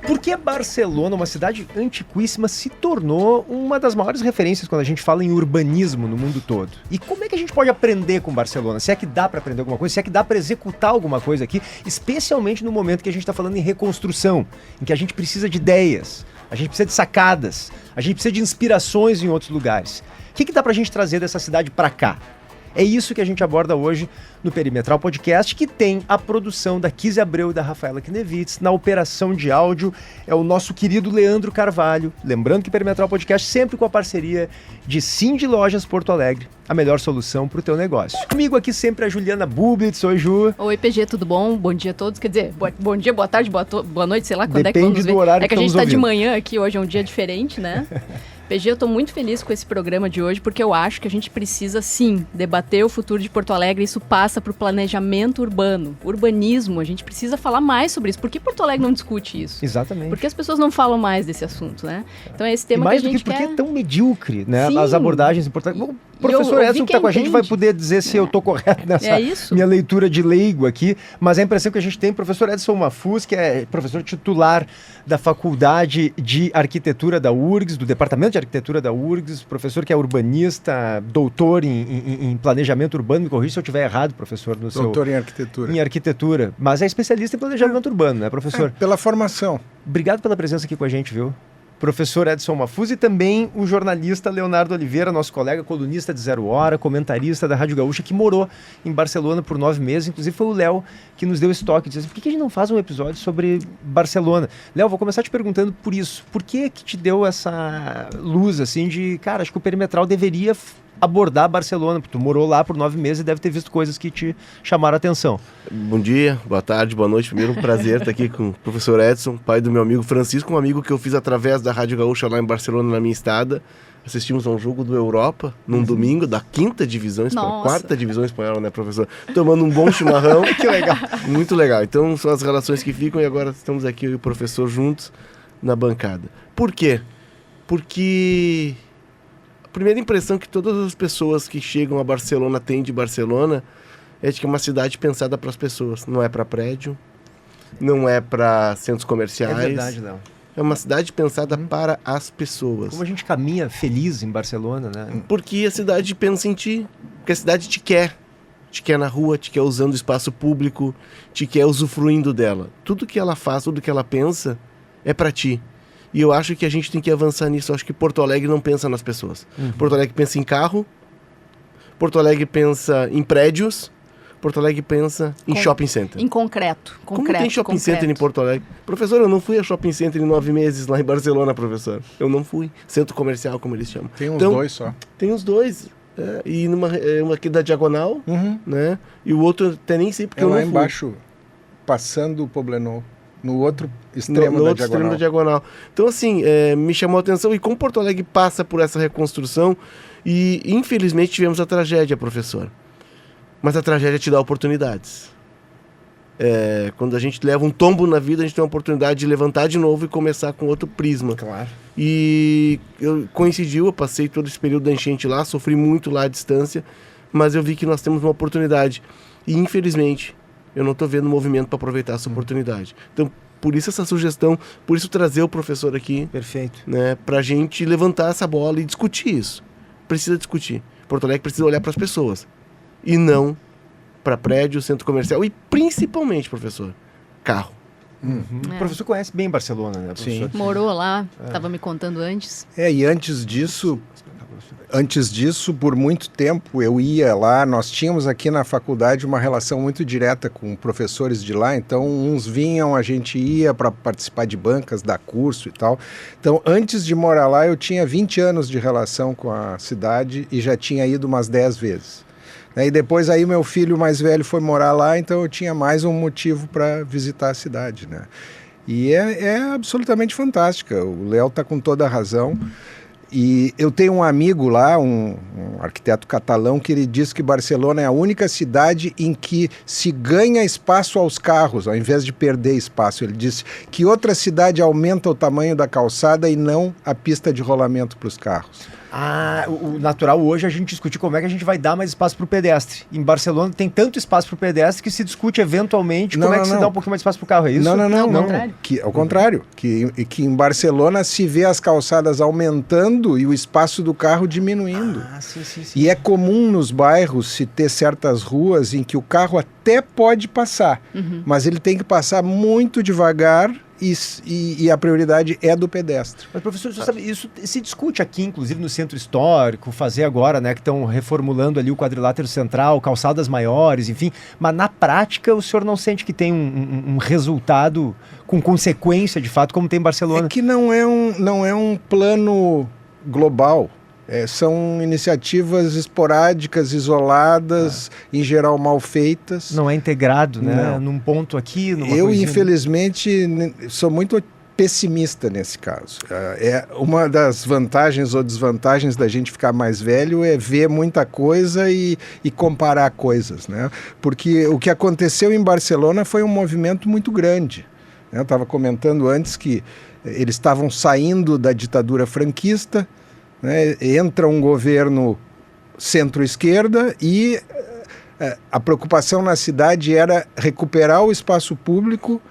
Por que Barcelona, uma cidade antiquíssima, se tornou uma das maiores referências quando a gente fala em urbanismo no mundo todo? E como é que a gente pode aprender com Barcelona? Se é que dá para aprender alguma coisa, se é que dá para executar alguma coisa aqui, especialmente no momento que a gente está falando em reconstrução, em que a gente precisa de ideias, a gente precisa de sacadas, a gente precisa de inspirações em outros lugares. O que dá pra gente trazer dessa cidade pra cá? É isso que a gente aborda hoje no Perimetral Podcast, que tem a produção da Kizzy Abreu e da Rafaela Knevitz. Na operação de áudio é o nosso querido Leandro Carvalho. Lembrando que Perimetral Podcast sempre com a parceria de Cindy Lojas Porto Alegre, a melhor solução para o teu negócio. Comigo aqui sempre a Juliana Bublitz. Oi, Ju. Oi, PG, tudo bom? Bom dia a todos. Quer dizer, bom dia, boa tarde, boa noite, sei lá quando Depende é que vamos ver. do horário que a gente está ouvindo. de manhã aqui, hoje é um dia diferente, né? PG, eu tô muito feliz com esse programa de hoje, porque eu acho que a gente precisa, sim, debater o futuro de Porto Alegre. Isso passa por planejamento urbano, urbanismo. A gente precisa falar mais sobre isso. Por que Porto Alegre não discute isso? Exatamente. Por que as pessoas não falam mais desse assunto, né? Então é esse tema que a gente porque quer... é tão medíocre, né? Sim. As abordagens importantes. O professor Edson, que está com a gente, vai poder dizer se eu estou correto nessa minha leitura de leigo aqui, mas a impressão que a gente tem, o professor Edson Mafuz, que é professor titular da Faculdade de Arquitetura da URGS, do Departamento de Arquitetura da URGS, professor que é urbanista, doutor em planejamento urbano, me corrija se eu estiver errado, professor. Doutor em arquitetura. Em arquitetura, mas é especialista em planejamento urbano, né, professor? Pela formação. Obrigado pela presença aqui com a gente, viu? Professor Edson Mafuz e também o jornalista Leonardo Oliveira, nosso colega, colunista de Zero Hora, comentarista da Rádio Gaúcha, que morou em Barcelona por 9 meses. Inclusive foi o Léo que nos deu esse toque, dizendo, por que a gente não faz um episódio sobre Barcelona? Léo, vou começar te perguntando por isso. Por que te deu essa luz, assim, de, cara, acho que o Perimetral deveria abordar Barcelona, porque tu morou lá por 9 meses e deve ter visto coisas que te chamaram a atenção. Bom dia, boa tarde, boa noite. Primeiro, um prazer estar aqui com o professor Edson, pai do meu amigo Francisco, um amigo que eu fiz através da Rádio Gaúcha lá em Barcelona, na minha estada. Assistimos a um jogo do Europa, num domingo, da 5ª divisão espanhola, 4ª divisão espanhola, né, professor? Tomando um bom chimarrão. Que legal. Muito legal. Então, são as relações que ficam e agora estamos aqui, eu e o professor, juntos na bancada. Por quê? Porque a primeira impressão que todas as pessoas que chegam a Barcelona têm de Barcelona é de que é uma cidade pensada para as pessoas. Não é para prédio, não é para centros comerciais. É verdade, Léo. É uma cidade pensada para as pessoas. Como a gente caminha feliz em Barcelona, né? Porque a cidade pensa em ti, porque a cidade te quer. Te quer na rua, te quer usando o espaço público, te quer usufruindo dela. Tudo que ela faz, tudo que ela pensa é para ti. E eu acho que a gente tem que avançar nisso. Eu acho que Porto Alegre não pensa nas pessoas. Porto Alegre pensa em carro, Porto Alegre pensa em prédios, Porto Alegre pensa em shopping center. Em concreto. Como tem shopping center em Porto Alegre? Professor, eu não fui a shopping center em 9 meses lá em Barcelona, professor. Eu não fui. Centro comercial, como eles chamam. Tem uns dois só. Tem uns dois. E uma aqui da Diagonal, né? E o outro até nem sei porque eu não fui. Lá embaixo, passando o Poblenou. No outro extremo no da outro Diagonal. extremo da Diagonal. Então, assim, me chamou a atenção. E como Porto Alegre passa por essa reconstrução, e infelizmente tivemos a tragédia, professor. Mas a tragédia te dá oportunidades. Quando a gente leva um tombo na vida, a gente tem a oportunidade de levantar de novo e começar com outro prisma. Claro. E coincidiu, eu passei todo esse período da enchente lá, sofri muito lá à distância, mas eu vi que nós temos uma oportunidade. E infelizmente, eu não estou vendo movimento para aproveitar essa oportunidade. Então, por isso essa sugestão, por isso trazer o professor aqui. Perfeito. Né, para a gente levantar essa bola e discutir isso. Precisa discutir. Porto Alegre precisa olhar para as pessoas. E não para prédio, centro comercial. E principalmente, professor, carro. O professor conhece bem Barcelona, né, professor? Sim. Morou lá, estava me contando antes. E antes disso, por muito tempo, eu ia lá, nós tínhamos aqui na faculdade uma relação muito direta com professores de lá, então uns vinham, a gente ia para participar de bancas, dar curso e tal. Então, antes de morar lá, eu tinha 20 anos de relação com a cidade e já tinha ido umas 10 vezes. E depois aí meu filho mais velho foi morar lá, então eu tinha mais um motivo para visitar a cidade, né? E é absolutamente fantástica, o Léo está com toda a razão. E eu tenho um amigo lá, um arquiteto catalão, que ele diz que Barcelona é a única cidade em que se ganha espaço aos carros, ao invés de perder espaço. Ele disse que outra cidade aumenta o tamanho da calçada e não a pista de rolamento para os carros. O natural hoje é a gente discutir como é que a gente vai dar mais espaço para o pedestre. Em Barcelona tem tanto espaço para o pedestre que se discute eventualmente como é que se dá um pouquinho mais de espaço para o carro, é isso? Não, ao contrário. Ao contrário, que em Barcelona se vê as calçadas aumentando e o espaço do carro diminuindo. Sim. E é comum nos bairros se ter certas ruas em que o carro até pode passar, mas ele tem que passar muito devagar e a prioridade é do pedestre. Mas, professor, você sabe, isso se discute aqui, inclusive no centro histórico, fazer agora, né, que estão reformulando ali o quadrilátero central, calçadas maiores, enfim, mas na prática o senhor não sente que tem um resultado com consequência, de fato, como tem em Barcelona? É que não é um plano global. São iniciativas esporádicas, isoladas, em geral mal feitas. Não é integrado, né? Não. Num ponto aqui, numa Eu, coisinha... infelizmente, sou muito pessimista nesse caso. Uma das vantagens ou desvantagens da gente ficar mais velho é ver muita coisa e comparar coisas, né? Porque o que aconteceu em Barcelona foi um movimento muito grande. Eu estava comentando antes que eles estavam saindo da ditadura franquista, né? Entra um governo centro-esquerda e a preocupação na cidade era recuperar o espaço público,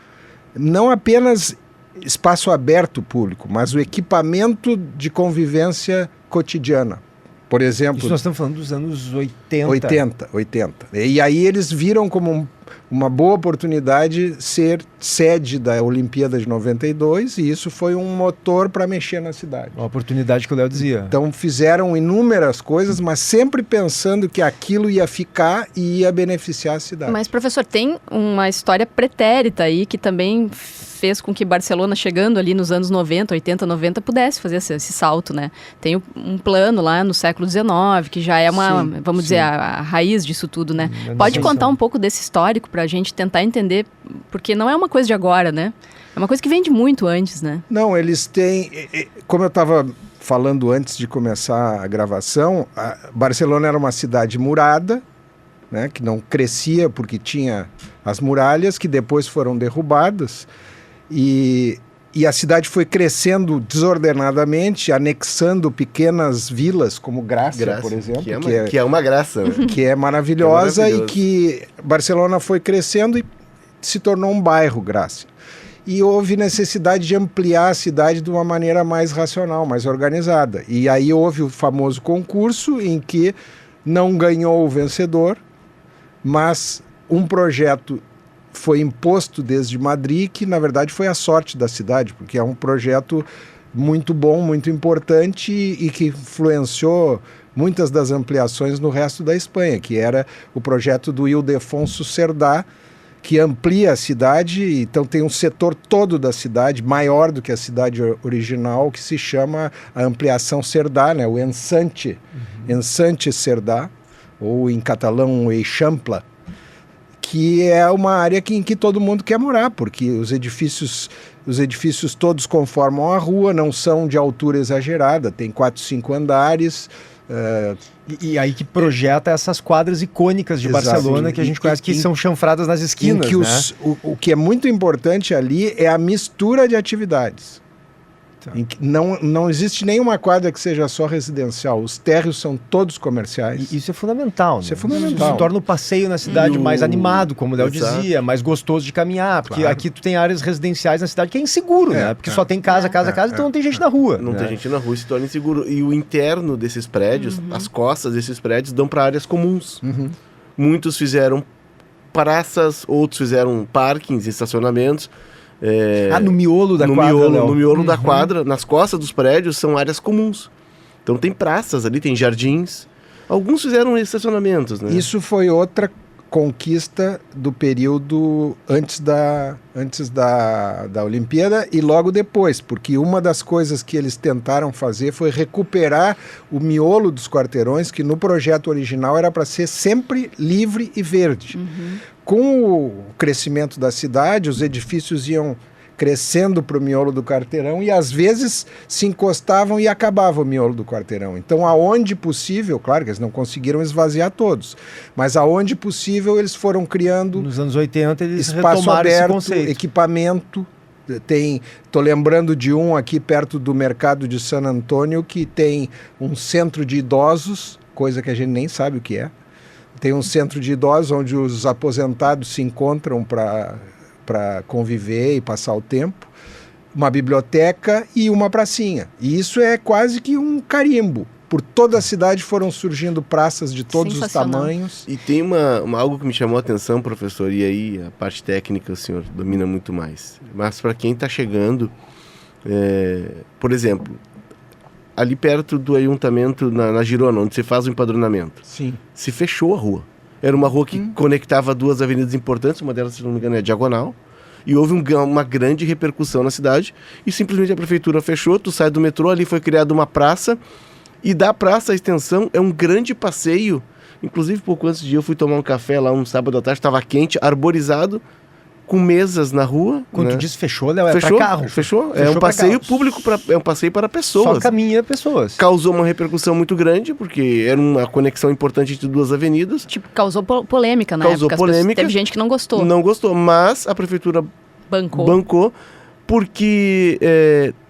não apenas espaço aberto público, mas o equipamento de convivência cotidiana. Por exemplo... Isso nós estamos falando dos anos 80. 80. E aí eles viram como uma boa oportunidade ser sede da Olimpíada de 92 e isso foi um motor para mexer na cidade. Uma oportunidade que o Léo dizia. Então fizeram inúmeras coisas, mas sempre pensando que aquilo ia ficar e ia beneficiar a cidade. Mas, professor, tem uma história pretérita aí que também fez com que Barcelona, chegando ali nos anos 90, 80, 90, pudesse fazer esse salto, né? Tem um plano lá no século XIX, que já é uma, vamos dizer, a raiz disso tudo, né? Pode contar um pouco desse histórico para a gente tentar entender, porque não é uma coisa de agora, né? É uma coisa que vem de muito antes, né? Não, eles têm... Como eu estava falando antes de começar a gravação, Barcelona era uma cidade murada, né, que não crescia porque tinha as muralhas, que depois foram derrubadas, e a cidade foi crescendo desordenadamente, anexando pequenas vilas, como Grácia, por exemplo. Que é uma graça. Né? Que é maravilhosa e que Barcelona foi crescendo e se tornou um bairro, Grácia. E houve necessidade de ampliar a cidade de uma maneira mais racional, mais organizada. E aí houve o famoso concurso em que não ganhou o vencedor, mas um projeto foi imposto desde Madrid, que na verdade foi a sorte da cidade, porque é um projeto muito bom, muito importante e que influenciou muitas das ampliações no resto da Espanha, que era o projeto do Ildefonso Cerdá, que amplia a cidade, então tem um setor todo da cidade, maior do que a cidade original, que se chama a ampliação Cerdá, né? O Ensanche, Ensanche Cerdá, ou em catalão Eixample, que é uma área em que todo mundo quer morar, porque os edifícios todos conformam a rua, não são de altura exagerada, tem 4, 5 andares. E aí que projeta essas quadras icônicas de Barcelona, que a gente conhece, que são chanfradas nas esquinas, que né? O que é muito importante ali é a mistura de atividades. Em que não existe nenhuma quadra que seja só residencial. Os térreos são todos comerciais. E isso é fundamental, né? Isso é fundamental. Isso torna o passeio na cidade mais animado, como o Léo dizia, mais gostoso de caminhar. Porque aqui tu tem áreas residenciais na cidade que é inseguro, né? Porque só tem casa, então não tem gente na rua. Não tem gente na rua, se torna inseguro. E o interno desses prédios, as costas desses prédios, dão para áreas comuns. Muitos fizeram praças, outros fizeram parkings, estacionamentos. No miolo da quadra, no miolo da quadra, nas costas dos prédios, são áreas comuns. Então tem praças ali, tem jardins. Alguns fizeram estacionamentos, né? Isso foi outra conquista do período antes da Olimpíada e logo depois, porque uma das coisas que eles tentaram fazer foi recuperar o miolo dos quarteirões, que no projeto original era para ser sempre livre e verde. Com o crescimento da cidade, os edifícios iam crescendo para o miolo do quarteirão e às vezes se encostavam e acabava o miolo do quarteirão. Então, aonde possível, claro que eles não conseguiram esvaziar todos, mas aonde possível eles foram criando nos anos 80 eles espaço retomaram aberto, esse conceito. equipamento, Tô lembrando de um aqui perto do mercado de San Antônio que tem um centro de idosos, coisa que a gente nem sabe o que é. Tem um centro de idosos onde os aposentados se encontram para conviver e passar o tempo, uma biblioteca e uma pracinha. E isso é quase que um carimbo. Por toda a cidade foram surgindo praças de todos os tamanhos. E tem algo que me chamou a atenção, professor, e aí a parte técnica o senhor domina muito mais. Mas para quem está chegando, por exemplo, ali perto do Ayuntamento, na Girona, onde se faz o empadronamento, Sim. se fechou a rua. Era uma rua que conectava duas avenidas importantes, uma delas, se não me engano, é a Diagonal, e houve uma grande repercussão na cidade, e simplesmente a prefeitura fechou, tu sai do metrô, ali foi criada uma praça, e da praça à extensão é um grande passeio. Inclusive, pouco antes de ir, eu fui tomar um café lá um sábado à tarde, estava quente, arborizado, com mesas na rua. Quando né? tu diz fechou, Léo, é Fechou, pra carro. Fechou. É um passeio público, é um passeio para pessoas. Só caminha pessoas. Causou uma repercussão muito grande, porque era uma conexão importante entre duas avenidas. Tipo, causou polêmica na Causou época. polêmica. Teve gente que não gostou. Não gostou, mas a prefeitura bancou porque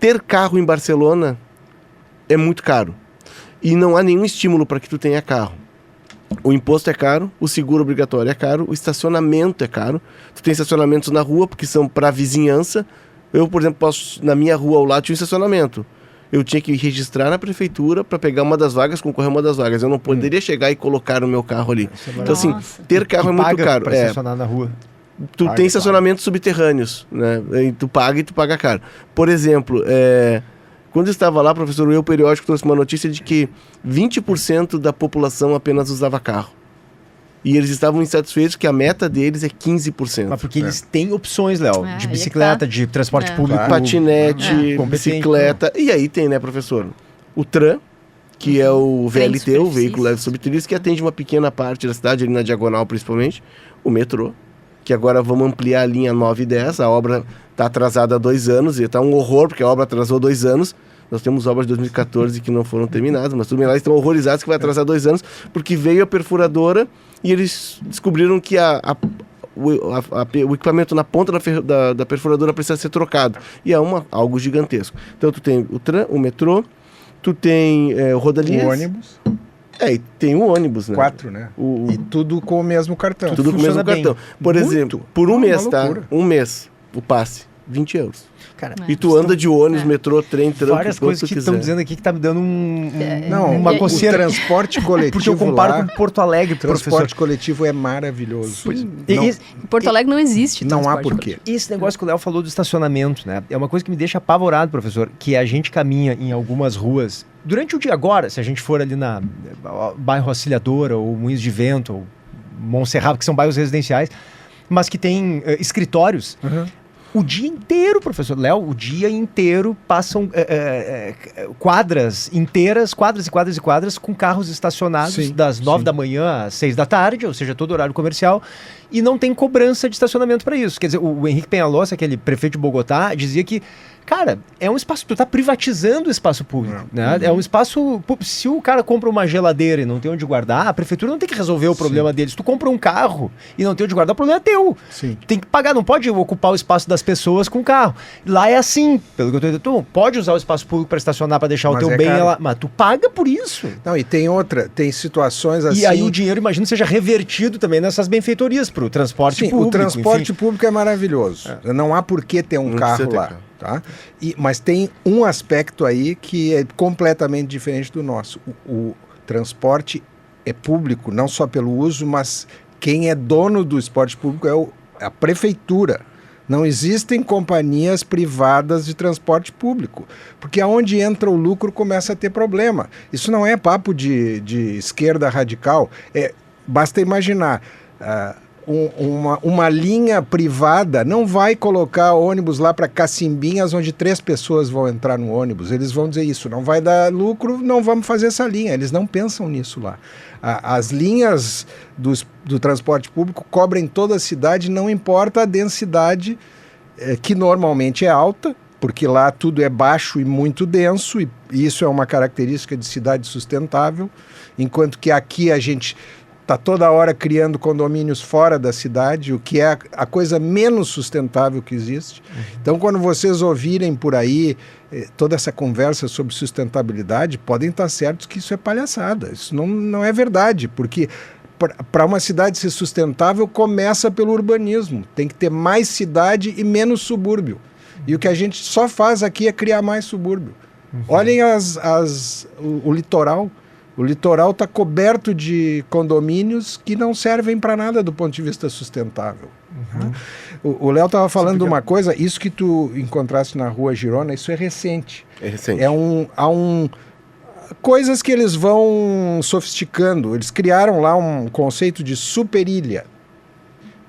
ter carro em Barcelona é muito caro. E não há nenhum estímulo para que tu tenha carro. O imposto é caro, o seguro obrigatório é caro, o estacionamento é caro. Tu tem estacionamentos na rua, porque são para vizinhança. Eu, por exemplo, na minha rua ao lado tinha um estacionamento. Eu tinha que registrar na prefeitura para pegar uma das vagas, concorrer uma das vagas. Eu não poderia chegar e colocar o meu carro ali. Então, assim, ter carro é muito caro. Para estacionar na rua. Tu tem estacionamentos subterrâneos, né? E tu paga caro. Por exemplo, quando eu estava lá, professor, o Eu Periódico trouxe uma notícia de que 20% da população apenas usava carro. E eles estavam insatisfeitos que a meta deles é 15%. Mas porque eles têm opções, Léo, de bicicleta, de transporte público. Patinete, bicicleta. E aí tem, né, professor? O TRAN, que é o VLT, o Veículo Leve Subterrâneo, que atende uma pequena parte da cidade, ali na Diagonal principalmente. O metrô, que agora vamos ampliar a linha 9 e 10. A obra está atrasada há 2 anos, e está um horror, porque a obra atrasou 2 anos. Nós temos obras de 2014 que não foram terminadas, mas tudo bem, lá estão horrorizados que vai atrasar 2 anos, porque veio a perfuradora e eles descobriram que o equipamento na ponta da perfuradora precisa ser trocado. E é algo gigantesco. Então tu tem o TRAN, o metrô, tu tem o Rodalias. O ônibus. E tem o ônibus, né? 4, né? E tudo com o mesmo cartão. Tudo com o mesmo cartão. Por exemplo, por um mês, tá? Um mês, o passe, 20 euros. Cara, e tu anda de ônibus, metrô, trem, tranco, várias coisas que estão dizendo aqui que tá me dando uma coceira. O transporte coletivo porque eu comparo com Porto Alegre, professor. O transporte coletivo é maravilhoso. Em Porto Alegre não existe. Não há porquê. Esse negócio que o Léo falou do estacionamento, né? É uma coisa que me deixa apavorado, professor, que a gente caminha em algumas ruas durante o dia agora, se a gente for ali na bairro Auxiliadora ou Moinhos de Vento ou Montserrat, que são bairros residenciais, mas que tem escritórios. O dia inteiro, professor Léo, o dia inteiro passam quadras inteiras, quadras e quadras com carros estacionados das 9 da manhã às 6 da tarde, ou seja, todo horário comercial, e não tem cobrança de estacionamento para isso. Quer dizer, o Henrique Peñalosa, aquele prefeito de Bogotá, dizia que, cara, é um espaço, tu tá privatizando o espaço público, né? É um espaço, se o cara compra uma geladeira e não tem onde guardar, a prefeitura não tem que resolver o problema deles. Se tu compra um carro e não tem onde guardar, o problema é teu. Tem que pagar, não pode ocupar o espaço das pessoas com o carro. Lá é assim, pelo que eu tô dizendo, tu pode usar o espaço público para estacionar, para deixar o teu bem lá, mas tu paga por isso. Não, e tem situações assim... E aí o dinheiro, imagino, seja revertido também nessas benfeitorias pro transporte público. O transporte público é maravilhoso. Não há por que ter um carro lá. Tá? Mas tem um aspecto aí que é completamente diferente do nosso. O transporte é público, não só pelo uso, mas quem é dono do esporte público é a prefeitura. Não existem companhias privadas de transporte público, porque aonde entra o lucro começa a ter problema. Isso não é papo de esquerda radical. Basta imaginar... Uma linha privada não vai colocar ônibus lá para Cacimbinhas, onde 3 pessoas vão entrar no ônibus. Eles vão dizer isso, não vai dar lucro, não vamos fazer essa linha. Eles não pensam nisso lá. As linhas do transporte público cobrem toda a cidade, não importa a densidade, que normalmente é alta, porque lá tudo é baixo e muito denso, e isso é uma característica de cidade sustentável, enquanto que aqui a gente está toda hora criando condomínios fora da cidade, o que é a coisa menos sustentável que existe. Então, quando vocês ouvirem por aí toda essa conversa sobre sustentabilidade, podem estar certos que isso é palhaçada. Isso não é verdade, porque para uma cidade ser sustentável, começa pelo urbanismo. Tem que ter mais cidade e menos subúrbio. E o que a gente só faz aqui é criar mais subúrbio. Olhem o litoral. O litoral está coberto de condomínios que não servem para nada do ponto de vista sustentável. O Léo estava falando de uma coisa, isso que tu encontraste na Rua Girona, isso é recente. É recente. Coisas que eles vão sofisticando. Eles criaram lá um conceito de superilha.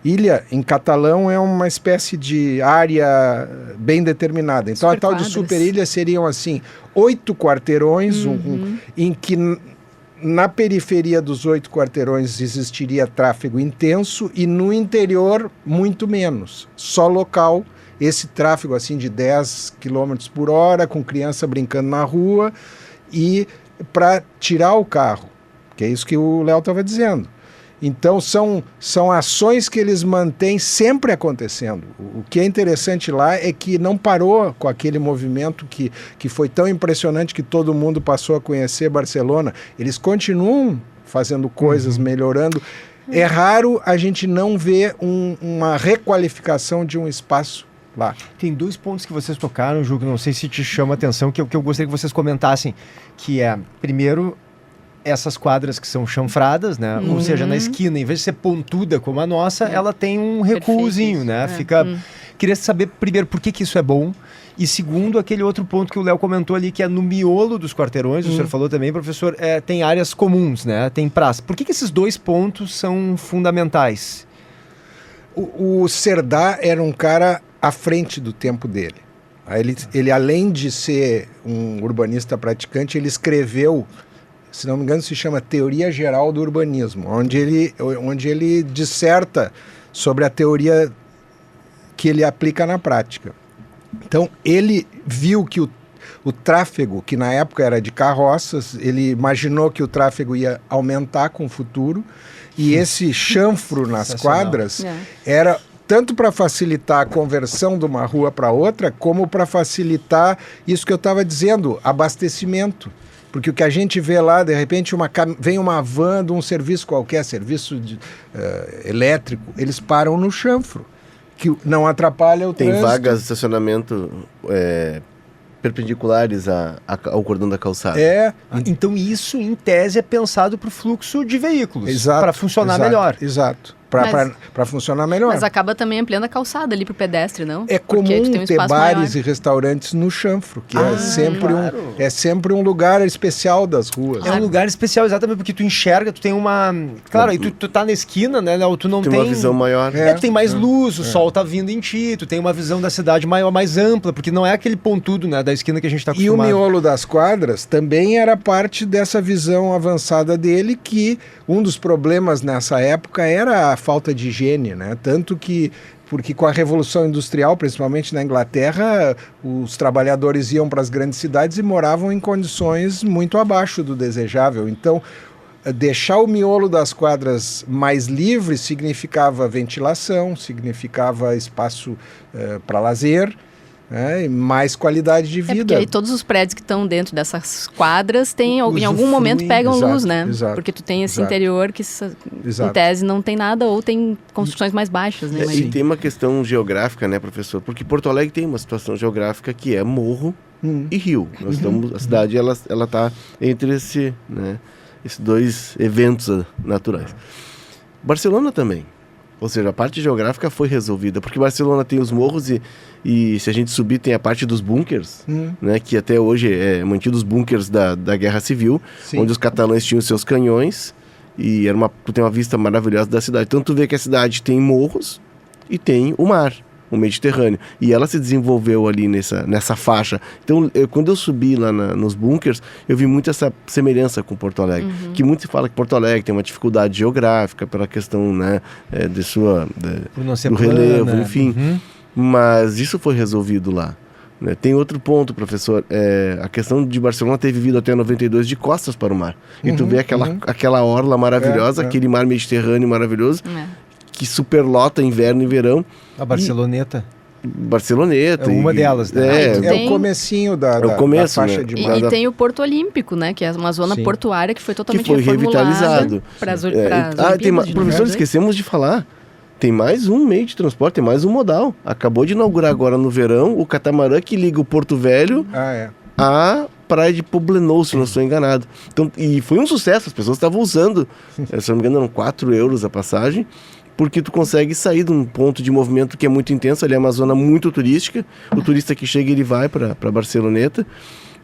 Ilha, em catalão, é uma espécie de área bem determinada. Então, a tal de superilha seriam, assim, 8 quarteirões, em que na periferia dos 8 quarteirões existiria tráfego intenso e no interior, muito menos. Só local, esse tráfego, assim, de 10 km por hora, com criança brincando na rua, e para tirar o carro, que é isso que o Léo estava dizendo. Então, são ações que eles mantêm sempre acontecendo. O que é interessante lá é que não parou com aquele movimento que foi tão impressionante que todo mundo passou a conhecer Barcelona. Eles continuam fazendo coisas, melhorando. É raro a gente não ver uma requalificação de um espaço lá. Tem 2 pontos que vocês tocaram, Ju, que não sei se te chama a atenção, que eu gostaria que vocês comentassem, que é, primeiro, essas quadras que são chanfradas, né? Ou seja, na esquina, em vez de ser pontuda como a nossa, ela tem um recuozinho, né? Queria saber, primeiro, por que isso é bom, e segundo, aquele outro ponto que o Léo comentou ali, que é no miolo dos quarteirões, o senhor falou também, professor, tem áreas comuns, né? Tem praça. Por que esses 2 pontos são fundamentais? O Cerdá era um cara à frente do tempo dele. Ele, além de ser um urbanista praticante, ele escreveu, se não me engano, se chama Teoria Geral do Urbanismo, onde ele disserta sobre a teoria que ele aplica na prática. Então, ele viu que o tráfego, que na época era de carroças, ele imaginou que o tráfego ia aumentar com o futuro, e esse chanfro nas quadras era tanto para facilitar a conversão de uma rua para outra, como para facilitar isso que eu estava dizendo, abastecimento. Porque o que a gente vê lá, de repente, vem uma van de um serviço qualquer, serviço elétrico, eles param no chanfro, que não atrapalha o trânsito. Tem vagas de estacionamento perpendiculares ao cordão da calçada. Então isso, em tese, é pensado para o fluxo de veículos, para funcionar melhor. Exato. Para funcionar melhor. Mas acaba também ampliando a calçada ali para o pedestre, não? É comum ter bares e restaurantes no chanfro, que é sempre um lugar especial das ruas. É um lugar especial, exatamente, porque tu enxerga, tu tem uma... Claro, aí tu tá na esquina, né? Tu não tem... uma visão maior. Tu tem mais luz, o sol tá vindo em ti, tu tem uma visão da cidade maior, mais ampla, porque não é aquele pontudo, né, da esquina que a gente tá acostumado. E o miolo das quadras também era parte dessa visão avançada dele, que um dos problemas nessa época era a falta de higiene, né? Tanto que, porque com a Revolução Industrial, principalmente na Inglaterra, os trabalhadores iam para as grandes cidades e moravam em condições muito abaixo do desejável. Então, deixar o miolo das quadras mais livre significava ventilação, significava espaço para lazer, e mais qualidade de vida. Porque aí todos os prédios que estão dentro dessas quadras em algum momento pegam luz, né? Exato, porque tu tem esse interior que, em tese, não tem nada ou tem construções mais baixas, né? E tem uma questão geográfica, né, professor? Porque Porto Alegre tem uma situação geográfica que é morro e rio. Nós estamos, a cidade ela está entre esses 2 eventos naturais. Barcelona também. Ou seja, a parte geográfica foi resolvida, porque Barcelona tem os morros e se a gente subir tem a parte dos bunkers, né, que até hoje é mantido os bunkers da Guerra Civil, onde os catalães tinham seus canhões e tu tem uma vista maravilhosa da cidade. Então tu vê que a cidade tem morros e tem o mar, o Mediterrâneo, e ela se desenvolveu ali nessa faixa. Então, quando eu subi lá nos bunkers, eu vi muito essa semelhança com Porto Alegre, que muito se fala que Porto Alegre tem uma dificuldade geográfica pela questão, né, do relevo, enfim, mas isso foi resolvido lá. né? Tem outro ponto, professor, a questão de Barcelona ter vivido até 92 de costas para o mar. E tu vê aquela orla maravilhosa, aquele mar Mediterrâneo maravilhoso, que superlota inverno e verão. A Barceloneta. Barceloneta. É uma delas, né? É o comecinho da faixa, né, de mar. E tem o Porto Olímpico, né? Que é uma zona portuária que foi totalmente revitalizado. Professor, esquecemos de falar. Tem mais um meio de transporte, tem mais um modal. Acabou de inaugurar agora no verão o catamarã que liga o Porto Velho à praia de Poblenou, se não estou enganado. Então, e foi um sucesso, as pessoas estavam usando. Se não me engano, eram 4 euros a passagem, porque tu consegue sair de um ponto de movimento que é muito intenso, ali é uma zona muito turística. O turista que chega, ele vai para Barceloneta.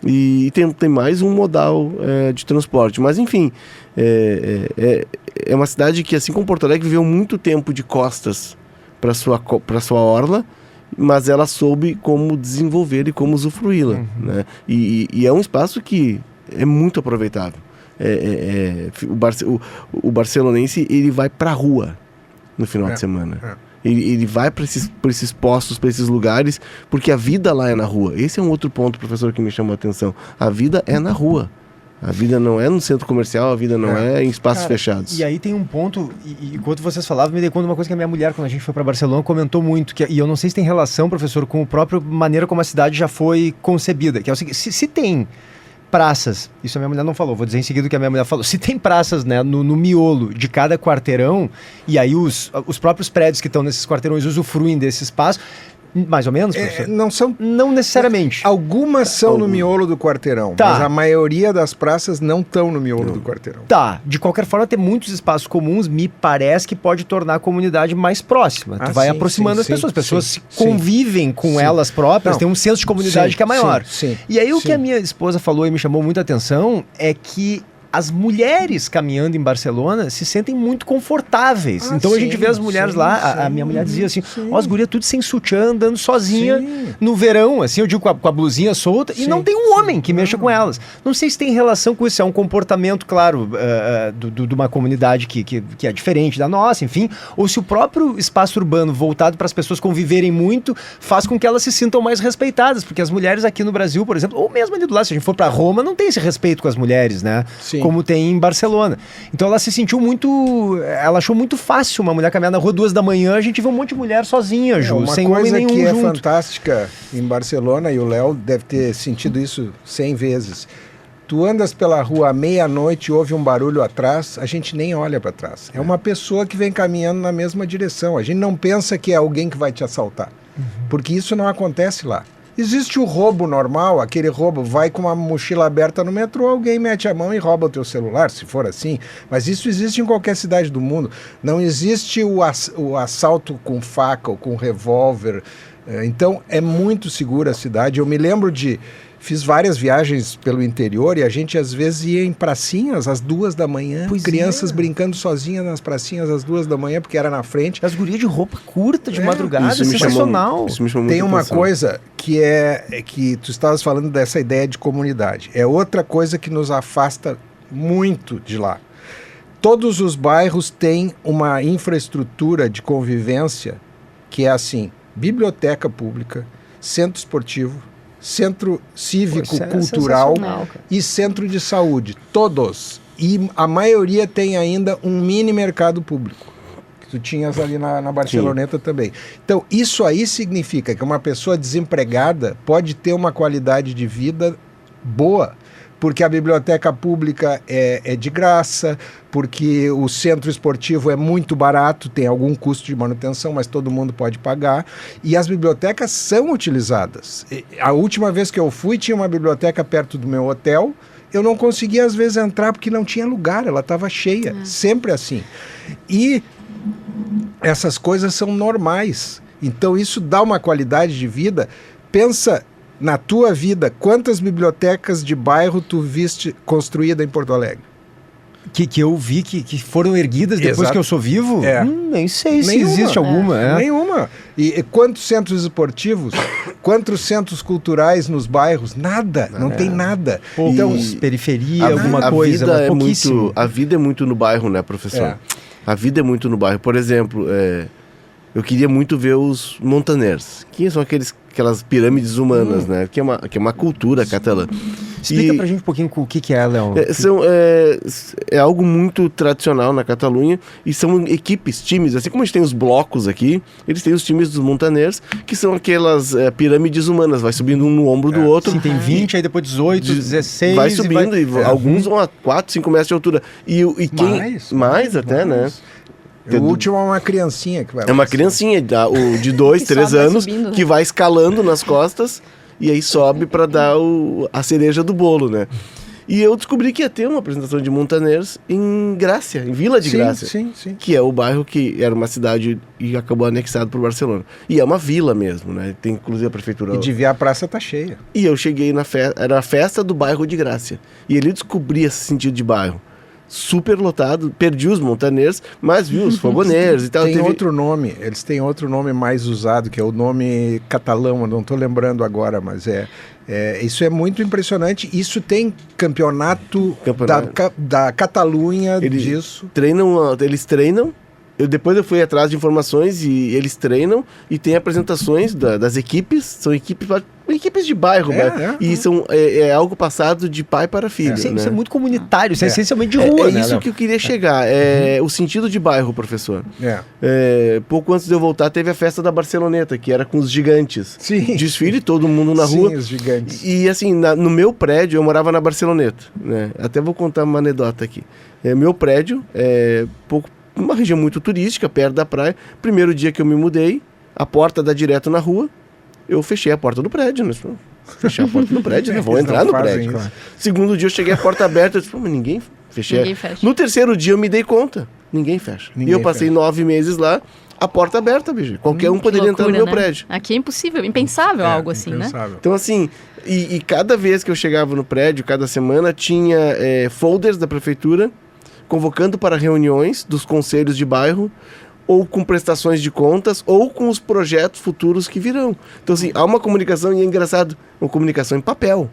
E tem mais um modal de transporte. Mas, enfim, é uma cidade que, assim como Porto Alegre, viveu muito tempo de costas para sua orla, mas ela soube como desenvolver e como usufruí-la. Né? E é um espaço que é muito aproveitável. O barcelonense, ele vai para a rua no final de semana. Ele vai para esses postos, para esses lugares, porque a vida lá é na rua. Esse é um outro ponto, professor, que me chamou a atenção. A vida é na rua. A vida não é no centro comercial, a vida não é em espaços fechados. E aí tem um ponto, e enquanto vocês falavam, me dei conta de uma coisa que a minha mulher, quando a gente foi para Barcelona, comentou muito, e eu não sei se tem relação, professor, com a própria maneira como a cidade já foi concebida, que é o seguinte, se tem praças, isso a minha mulher não falou, vou dizer em seguida o que a minha mulher falou, se tem praças, né, no miolo de cada quarteirão, e aí os próprios prédios que estão nesses quarteirões usufruem desse espaço, mais ou menos, professor? Não necessariamente. Algumas são no miolo do quarteirão, mas a maioria das praças não estão no miolo do quarteirão. De qualquer forma, ter muitos espaços comuns me parece que pode tornar a comunidade mais próxima. Tu vai aproximando as pessoas convivem com elas próprias, tem um senso de comunidade que é maior. E aí o que a minha esposa falou e me chamou muita atenção é que as mulheres caminhando em Barcelona se sentem muito confortáveis. Então a gente vê as mulheres lá, a minha mulher dizia assim, as gurias tudo sem sutiã, andando sozinha no verão, assim, eu digo com a blusinha solta, e não tem um homem que mexa com elas. Não sei se tem relação com isso, é um comportamento, claro, de uma comunidade que é diferente da nossa, enfim, ou se o próprio espaço urbano voltado para as pessoas conviverem muito faz com que elas se sintam mais respeitadas, porque as mulheres aqui no Brasil, por exemplo, ou mesmo ali do lado, se a gente for para Roma, não tem esse respeito com as mulheres, né? Como tem em Barcelona. Então ela se sentiu ela achou muito fácil uma mulher caminhar na rua 2 da manhã, a gente vê um monte de mulher sozinha, sem homem nenhum junto. Uma coisa que é fantástica em Barcelona, e o Léo deve ter sentido isso 100 vezes, tu andas pela rua à meia-noite, ouve um barulho atrás, a gente nem olha para trás. É uma pessoa que vem caminhando na mesma direção, a gente não pensa que é alguém que vai te assaltar, porque isso não acontece lá. Existe o roubo normal, aquele roubo, vai com uma mochila aberta no metrô, alguém mete a mão e rouba o teu celular, se for assim. Mas isso existe em qualquer cidade do mundo. Não existe o assalto com faca ou com revólver. Então, é muito segura a cidade. Eu me lembro fiz várias viagens pelo interior e a gente às vezes ia em pracinhas às 2 da manhã, crianças brincando sozinhas nas pracinhas às 2 da manhã, porque era na frente. As gurias de roupa curta, de madrugada, sensacional. Isso me chamou Tem uma atenção. coisa que tu estavas falando dessa ideia de comunidade. É outra coisa que nos afasta muito de lá. Todos os bairros têm uma infraestrutura de convivência que é assim, biblioteca pública, centro esportivo, centro cívico-cultural e centro de saúde, todos. E a maioria tem ainda um mini mercado público, que tu tinhas ali na Barceloneta também. Então, isso aí significa que uma pessoa desempregada pode ter uma qualidade de vida boa, porque a biblioteca pública é de graça, porque o centro esportivo é muito barato, tem algum custo de manutenção, mas todo mundo pode pagar, e as bibliotecas são utilizadas. A última vez que eu fui, tinha uma biblioteca perto do meu hotel, eu não conseguia às vezes entrar porque não tinha lugar, ela estava cheia, sempre assim. E essas coisas são normais, então isso dá uma qualidade de vida. Pensa na tua vida, quantas bibliotecas de bairro tu viste construída em Porto Alegre? Que eu vi que foram erguidas depois que eu sou vivo? Nem sei se Nenhuma. existe alguma. Nenhuma. E quantos centros esportivos, quantos centros culturais nos bairros? Nada, não tem nada. Então, periferia, alguma coisa, mas pouquíssimo. A vida é muito no bairro, né, professor? A vida é muito no bairro. Por exemplo, Eu queria muito ver os montaners, que são aquelas pirâmides humanas, né? Que é uma cultura catalã. Explica pra gente um pouquinho o que é, Leão. É algo muito tradicional na Catalunha e são equipes, times, assim como a gente tem os blocos aqui, eles têm os times dos montaners, que são aquelas pirâmides humanas, vai subindo um no ombro do outro. Sim, tem 20, aí depois 18, 16... Vai subindo e alguns vão a 4, 5 metros de altura. E quem... Mais até, né? O último é uma criancinha que vai... É uma criancinha de 2, 3 anos subindo, né? que vai escalando nas costas e aí sobe para dar a cereja do bolo, né? E eu descobri que ia ter uma apresentação de montaners em Grácia, em Vila de Grácia. Sim. Que é o bairro que era uma cidade e acabou anexado por Barcelona. E é uma vila mesmo, né? Tem inclusive a prefeitura... E de ver a praça tá cheia. E eu cheguei na festa, era a festa do bairro de Grácia. E ele descobria esse sentido de bairro. Super lotado, perdi os montaneiros, mas viu os fogoneiros e tal. Tem outro nome, eles têm outro nome mais usado, que é o nome catalão, eu não estou lembrando agora, mas isso é muito impressionante. Isso tem campeonato. Da Catalunha disso. Eles treinam. Depois eu fui atrás de informações e eles treinam e tem apresentações das equipes, são equipes de bairro, né? E é algo passado de pai para filho. Sim, né? isso é muito comunitário, isso é essencialmente de rua, né? É isso que eu queria chegar, o sentido de bairro, professor. Pouco antes de eu voltar, teve a festa da Barceloneta, que era com os gigantes. Sim. Desfile, todo mundo na rua. Sim, os gigantes. E assim, no meu prédio, eu morava na Barceloneta, né? Até vou contar uma anedota aqui. Meu prédio uma região muito turística, perto da praia. Primeiro dia que eu me mudei, a porta dá direto na rua, eu fechei a porta do prédio, né? Fechei a porta do prédio, né? Vão entrar no prédio. Isso. Segundo dia eu cheguei a porta aberta, eu disse, mas ninguém fecha. No terceiro dia eu me dei conta, ninguém fecha. E eu passei 9 meses lá, a porta aberta, bicho. Qualquer um poderia entrar no meu prédio. Aqui é impossível, impensável algo assim, impensável. né? Então assim, e cada vez que eu chegava no prédio, cada semana, tinha folders da prefeitura convocando para reuniões dos conselhos de bairro, ou com prestações de contas, ou com os projetos futuros que virão. Então, assim, há uma comunicação, e é engraçado, uma comunicação em papel.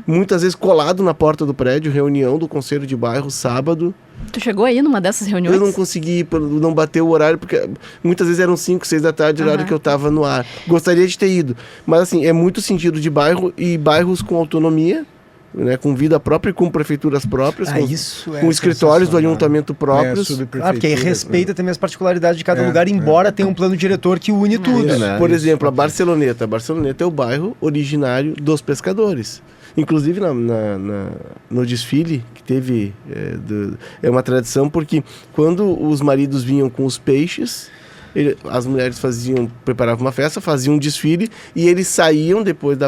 Muitas vezes colado na porta do prédio, reunião do conselho de bairro, sábado. Tu chegou aí numa dessas reuniões? Eu não consegui, não bateu o horário, porque muitas vezes eram 5, 6 da tarde, o horário que eu estava no ar. Gostaria de ter ido. Mas, assim, é muito sentido de bairro, e bairros com autonomia, né, com vida própria e com prefeituras próprias, com escritórios do ayuntamento próprios. Porque aí respeita também as particularidades de cada lugar, embora tenha um plano diretor que une tudo. Né? Por exemplo, a Barceloneta. A Barceloneta é o bairro originário dos pescadores. Inclusive no desfile que teve, é uma tradição, porque quando os maridos vinham com os peixes, as mulheres preparavam uma festa, faziam um desfile e eles saíam depois de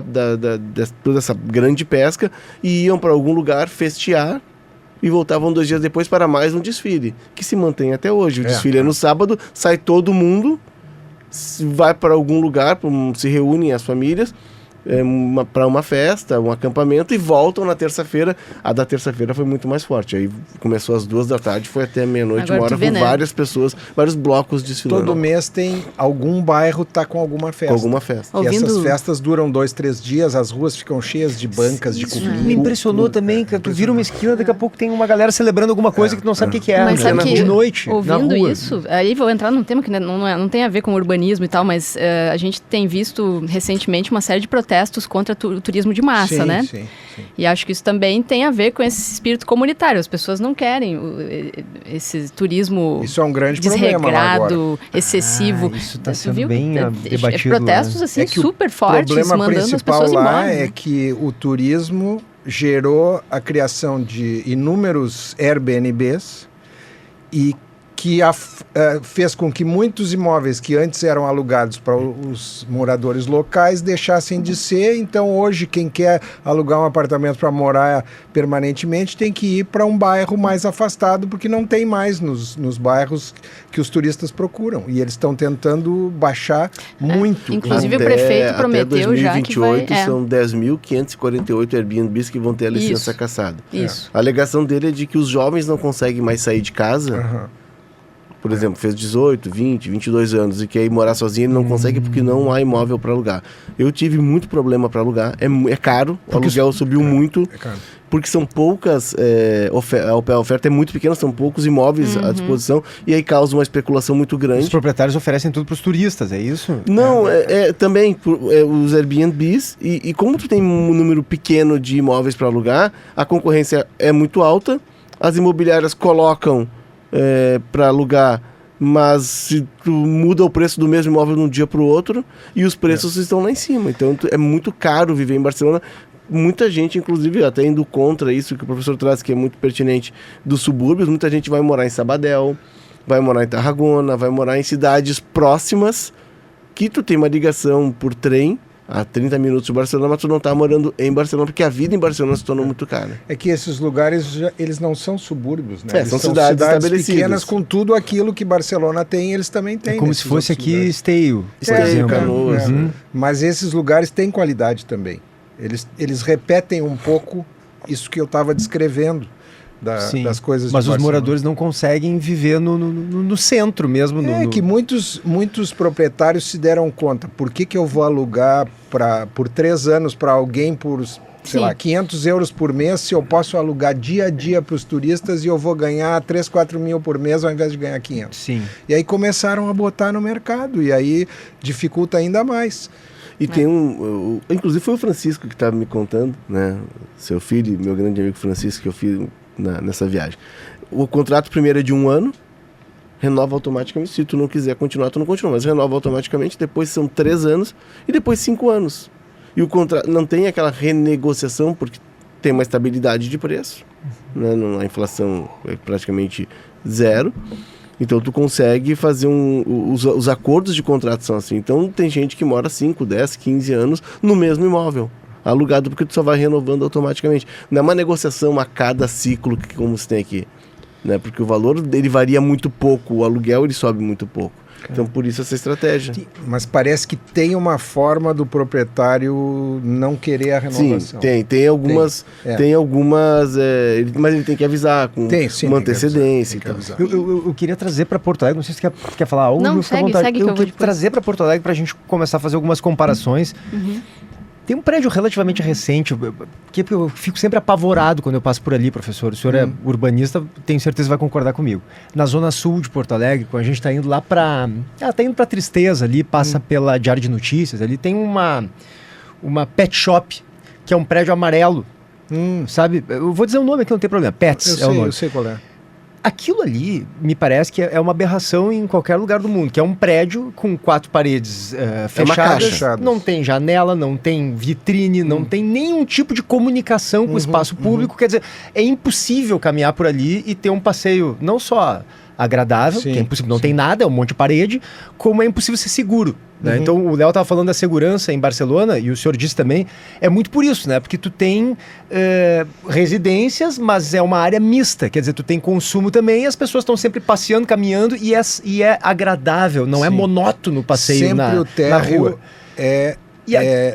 toda essa grande pesca e iam para algum lugar festear e voltavam 2 dias depois para mais um desfile, que se mantém até hoje. O desfile é no sábado, sai todo mundo, vai para algum lugar, se reúnem as famílias para uma festa, um acampamento e voltam na terça-feira. A da terça-feira foi muito mais forte. Aí começou às 2 da tarde, foi até meia-noite, 1 hora, com várias pessoas, vários blocos desfilando. Todo mês tem algum bairro tá com alguma festa. Com alguma festa. E essas festas duram 2, 3 dias, as ruas ficam cheias de bancas, de cupim. Me impressionou também, que tu vira uma esquina, daqui a pouco tem uma galera celebrando alguma coisa que tu não sabe o que é. Mas sabe que, de noite, ouvindo isso, aí vou entrar num tema que não tem a ver com urbanismo e tal, mas a gente tem visto recentemente uma série de protestos contra o turismo de massa, né? Sim. E acho que isso também tem a ver com esse espírito comunitário. As pessoas não querem esse turismo isso é um grande desregrado, excessivo. Isso está sendo bem debatido. Protestos assim super fortes, mandando as pessoas embora. O problema principal lá é que o turismo gerou a criação de inúmeros Airbnbs e que fez com que muitos imóveis que antes eram alugados para os moradores locais deixassem de ser. Então, hoje, quem quer alugar um apartamento para morar permanentemente tem que ir para um bairro mais afastado, porque não tem mais nos bairros que os turistas procuram. E eles estão tentando baixar muito. Inclusive, o prefeito prometeu até 2028, já que vai... são 10.548 Airbnbs que vão ter a licença cassada. Isso. A alegação dele é de que os jovens não conseguem mais sair de casa... por exemplo, fez 18, 20, 22 anos e quer ir morar sozinho, ele não consegue porque não há imóvel para alugar. Eu tive muito problema para alugar, é caro, o aluguel subiu muito, porque são poucas, a oferta é muito pequena, são poucos imóveis à disposição, e aí causa uma especulação muito grande. Os proprietários oferecem tudo para os turistas, é isso? Não, também os Airbnbs, e como tu tem um número pequeno de imóveis para alugar, a concorrência é muito alta, as imobiliárias colocam para alugar, mas se tu muda o preço do mesmo imóvel de um dia para o outro, e os preços estão lá em cima. Então é muito caro viver em Barcelona. Muita gente, inclusive, até indo contra isso que o professor traz, que é muito pertinente, dos subúrbios, muita gente vai morar em Sabadell, vai morar em Tarragona, vai morar em cidades próximas, que tu tem uma ligação por trem a 30 minutos de Barcelona, mas tu não tá morando em Barcelona, porque a vida em Barcelona se tornou muito cara. É que esses lugares, eles não são subúrbios, né? São cidades estabelecidas. Pequenas com tudo aquilo que Barcelona tem, eles também têm. É como se fosse aqui Esteio, por Esteio, exemplo. Canoas. Mas esses lugares têm qualidade também. Eles repetem um pouco isso que eu estava descrevendo. Das coisas mas de os Barcelona. Moradores não conseguem viver no centro mesmo. Que muitos proprietários se deram conta. Por que eu vou alugar por 3 anos para alguém por, sei lá, 500 euros por mês, se eu posso alugar dia a dia para os turistas e eu vou ganhar 3, 4 mil por mês ao invés de ganhar 500? Sim. E aí começaram a botar no mercado e aí dificulta ainda mais. E tem inclusive foi o Francisco que estava me contando, né? Seu filho, meu grande amigo Francisco, que eu fiz nessa viagem. O contrato primeiro é de 1 ano, renova automaticamente. Se tu não quiser continuar, tu não continua, mas renova automaticamente. Depois são 3 anos e depois 5 anos. E o contrato não tem aquela renegociação porque tem uma estabilidade de preço, né? A inflação é praticamente zero. Então tu consegue fazer os acordos de contrato são assim. Então tem gente que mora 5, 10, 15 anos no mesmo imóvel, alugado, porque tu só vai renovando automaticamente. Não é uma negociação a cada ciclo como se tem aqui, né? Porque o valor dele varia muito pouco, o aluguel ele sobe muito pouco. Então por isso essa estratégia. Mas parece que tem uma forma do proprietário não querer a renovação. Sim, tem algumas, mas ele tem que avisar com uma antecedência. Eu queria trazer para Porto Alegre, não sei se você quer falar algo. Não, segue eu queria trazer para Porto Alegre para a gente começar a fazer algumas comparações. Tem um prédio relativamente recente, que eu fico sempre apavorado quando eu passo por ali, professor. O senhor é urbanista, tenho certeza que vai concordar comigo. Na zona sul de Porto Alegre, quando a gente está indo lá para... tá indo para Tristeza ali, passa pela Diário de Notícias, ali tem uma pet shop, que é um prédio amarelo, sabe? Eu vou dizer o nome aqui, não tem problema. Pets o nome. Eu sei qual é. Aquilo ali, me parece que é uma aberração em qualquer lugar do mundo, que é um prédio com 4 paredes fechadas, não tem janela, não tem vitrine, não tem nenhum tipo de comunicação com o espaço público, quer dizer, é impossível caminhar por ali e ter um passeio não só agradável, que é impossível, não tem nada, é um monte de parede, como é impossível ser seguro. Né? Então o Léo estava falando da segurança em Barcelona, e o senhor disse também, é muito por isso, né? Porque tu tem residências, mas é uma área mista, quer dizer, tu tem consumo também, e as pessoas estão sempre passeando, caminhando, e é agradável, não é monótono o passeio na rua.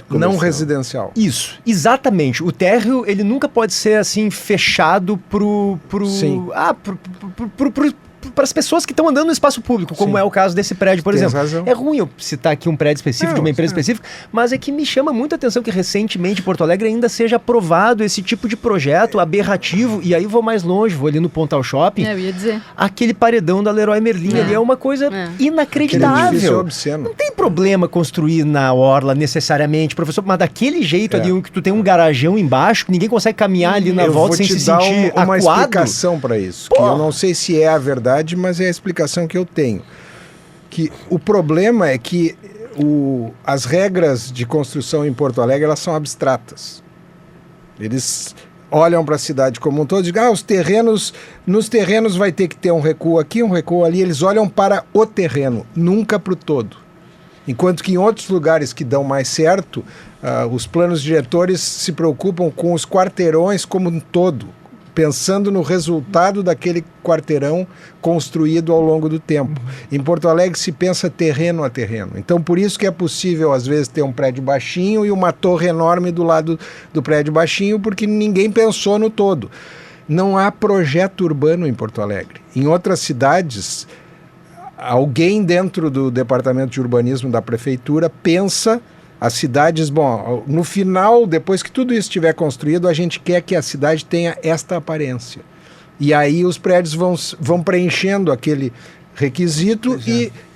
Não residencial. Isso, exatamente. O térreo, ele nunca pode ser assim fechado para as pessoas que estão andando no espaço público, como é o caso desse prédio, por exemplo. Razão. É ruim eu citar aqui um prédio específico de uma empresa específica, mas é que me chama muita atenção que recentemente em Porto Alegre ainda seja aprovado esse tipo de projeto aberrativo, e aí vou mais longe, vou ali no Pontal Shopping. Eu ia dizer. Aquele paredão da Leroy Merlin ali é uma coisa inacreditável. Obsceno. Não tem problema construir na orla necessariamente, professor, mas daquele jeito ali que tu tem um garajão embaixo, que ninguém consegue caminhar ali na volta sem se sentir acuado. Uma explicação para isso, que eu não sei se é a verdade, mas é a explicação que eu tenho. Que o problema é que as regras de construção em Porto Alegre, elas são abstratas. Eles olham para a cidade como um todo e dizem, nos terrenos vai ter que ter um recuo aqui, um recuo ali. Eles olham para o terreno, nunca para o todo. Enquanto que em outros lugares que dão mais certo, os planos diretores se preocupam com os quarteirões como um todo, pensando no resultado daquele quarteirão construído ao longo do tempo. Em Porto Alegre se pensa terreno a terreno. Então, por isso que é possível, às vezes, ter um prédio baixinho e uma torre enorme do lado do prédio baixinho, porque ninguém pensou no todo. Não há projeto urbano em Porto Alegre. Em outras cidades, alguém dentro do departamento de urbanismo da prefeitura pensa as cidades, bom, no final, depois que tudo isso estiver construído, a gente quer que a cidade tenha esta aparência. E aí os prédios vão preenchendo aquele requisito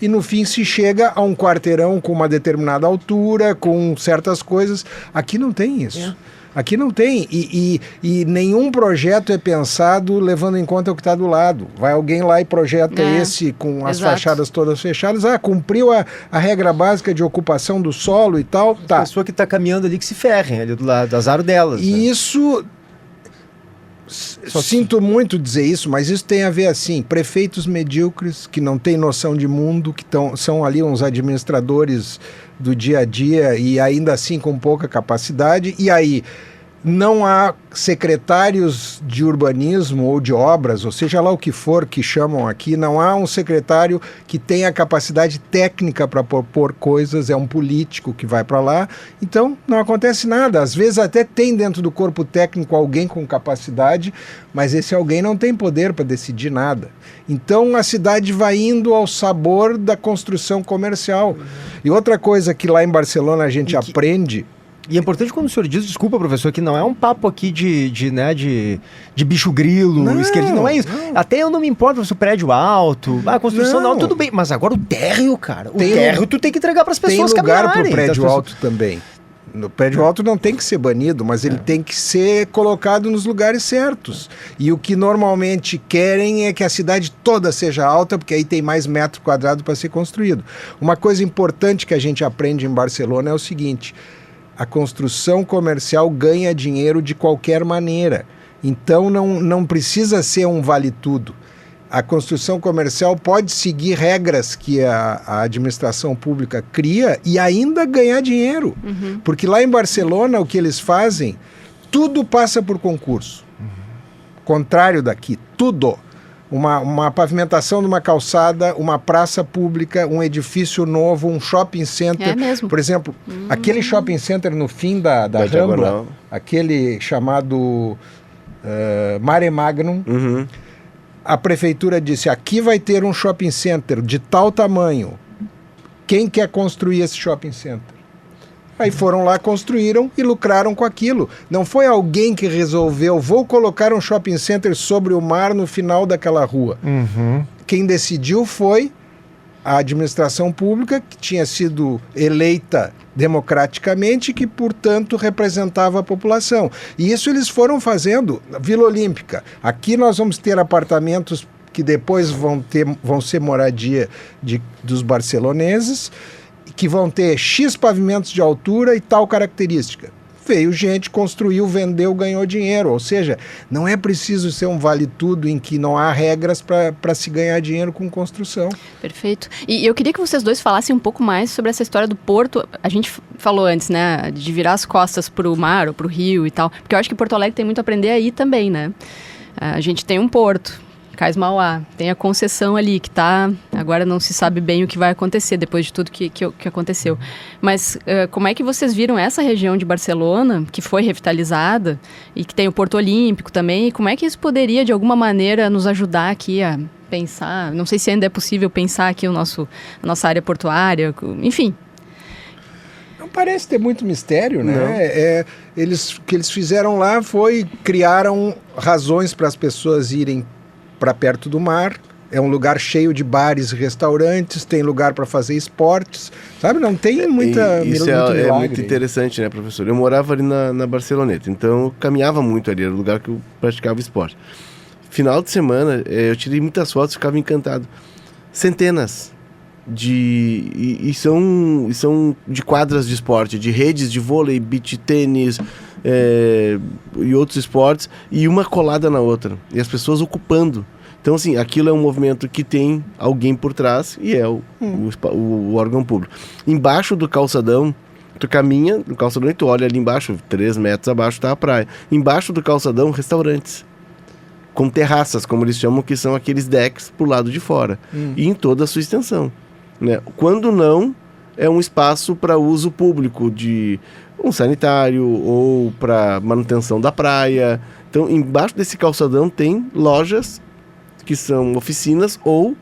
e no fim se chega a um quarteirão com uma determinada altura, com certas coisas. Aqui não tem isso. Aqui não tem, e nenhum projeto é pensado levando em conta o que está do lado. Vai alguém lá e projeta esse com as fachadas todas fechadas. Cumpriu a regra básica de ocupação do solo e tal. Tá. A pessoa que está caminhando ali que se ferrem, ali do lado, azar delas. E isso... Sinto muito dizer isso, mas isso tem a ver assim, prefeitos medíocres que não têm noção de mundo, que são ali uns administradores do dia a dia e ainda assim com pouca capacidade, e aí não há secretários de urbanismo ou de obras, ou seja lá o que for que chamam aqui, não há um secretário que tenha capacidade técnica para propor coisas, é um político que vai para lá, então não acontece nada. Às vezes até tem dentro do corpo técnico alguém com capacidade, mas esse alguém não tem poder para decidir nada. Então a cidade vai indo ao sabor da construção comercial. E outra coisa que lá em Barcelona a gente aprende... E é importante quando o senhor diz, desculpa, professor, que não é um papo aqui de bicho grilo, esquerdista, não é isso. Não. Até eu não me importo se o prédio alto, a construção não, tudo bem. Mas agora o térreo, cara, o térreo tu tem que entregar para as pessoas caminharem. Tem lugar pro prédio alto também. No prédio alto não tem que ser banido, mas ele tem que ser colocado nos lugares certos. E o que normalmente querem é que a cidade toda seja alta, porque aí tem mais metro quadrado para ser construído. Uma coisa importante que a gente aprende em Barcelona é o seguinte... A construção comercial ganha dinheiro de qualquer maneira. Então não precisa ser um vale-tudo. A construção comercial pode seguir regras que a administração pública cria e ainda ganhar dinheiro. Uhum. Porque lá em Barcelona o que eles fazem, tudo passa por concurso. Uhum. Contrário daqui, tudo. Uma pavimentação de uma calçada, uma praça pública, um edifício novo, um shopping center. É mesmo. Por exemplo, aquele shopping center no fim da Rambla, aquele chamado Mare Magnum, a prefeitura disse, aqui vai ter um shopping center de tal tamanho. Quem quer construir esse shopping center? Aí foram lá, construíram e lucraram com aquilo. Não foi alguém que resolveu, vou colocar um shopping center sobre o mar no final daquela rua. Uhum. Quem decidiu foi a administração pública, que tinha sido eleita democraticamente, que, portanto, representava a população. E isso eles foram fazendo. Vila Olímpica. Aqui nós vamos ter apartamentos que depois vão ser moradia dos barceloneses, que vão ter X pavimentos de altura e tal característica. Veio gente, construiu, vendeu, ganhou dinheiro. Ou seja, não é preciso ser um vale-tudo em que não há regras para se ganhar dinheiro com construção. Perfeito. E eu queria que vocês dois falassem um pouco mais sobre essa história do porto. A gente falou antes, né, de virar as costas para o mar ou para o rio e tal. Porque eu acho que Porto Alegre tem muito a aprender aí também, né? A gente tem um porto, Cais Mauá, tem a concessão ali que tá, agora não se sabe bem o que vai acontecer depois de tudo que aconteceu. Mas como é que vocês viram essa região de Barcelona, que foi revitalizada e que tem o Porto Olímpico também, e como é que isso poderia de alguma maneira nos ajudar aqui a pensar, não sei se ainda é possível pensar aqui a nossa área portuária, enfim. Não parece ter muito mistério, né? O que eles fizeram lá criaram razões para as pessoas irem para perto do mar, é um lugar cheio de bares e restaurantes, tem lugar para fazer esportes, sabe? Não tem muita isso é muito interessante, né, professor? Eu morava ali na Barceloneta, então eu caminhava muito ali, era o lugar que eu praticava esporte. Final de semana, eu tirei muitas fotos e ficava encantado. Centenas e são de quadras de esporte, de redes de vôlei, beach tênis, e outros esportes, e uma colada na outra, e as pessoas ocupando. Então, assim, aquilo é um movimento que tem alguém por trás, e é o órgão público. Embaixo do calçadão, tu caminha no calçadão e tu olha ali embaixo, 3 metros abaixo tá a praia. Embaixo do calçadão, restaurantes, com terraças, como eles chamam, que são aqueles decks pro lado de fora, e em toda a sua extensão, né? Quando não, é um espaço para uso público, de um sanitário ou para manutenção da praia. Então, embaixo desse calçadão tem lojas que são oficinas ou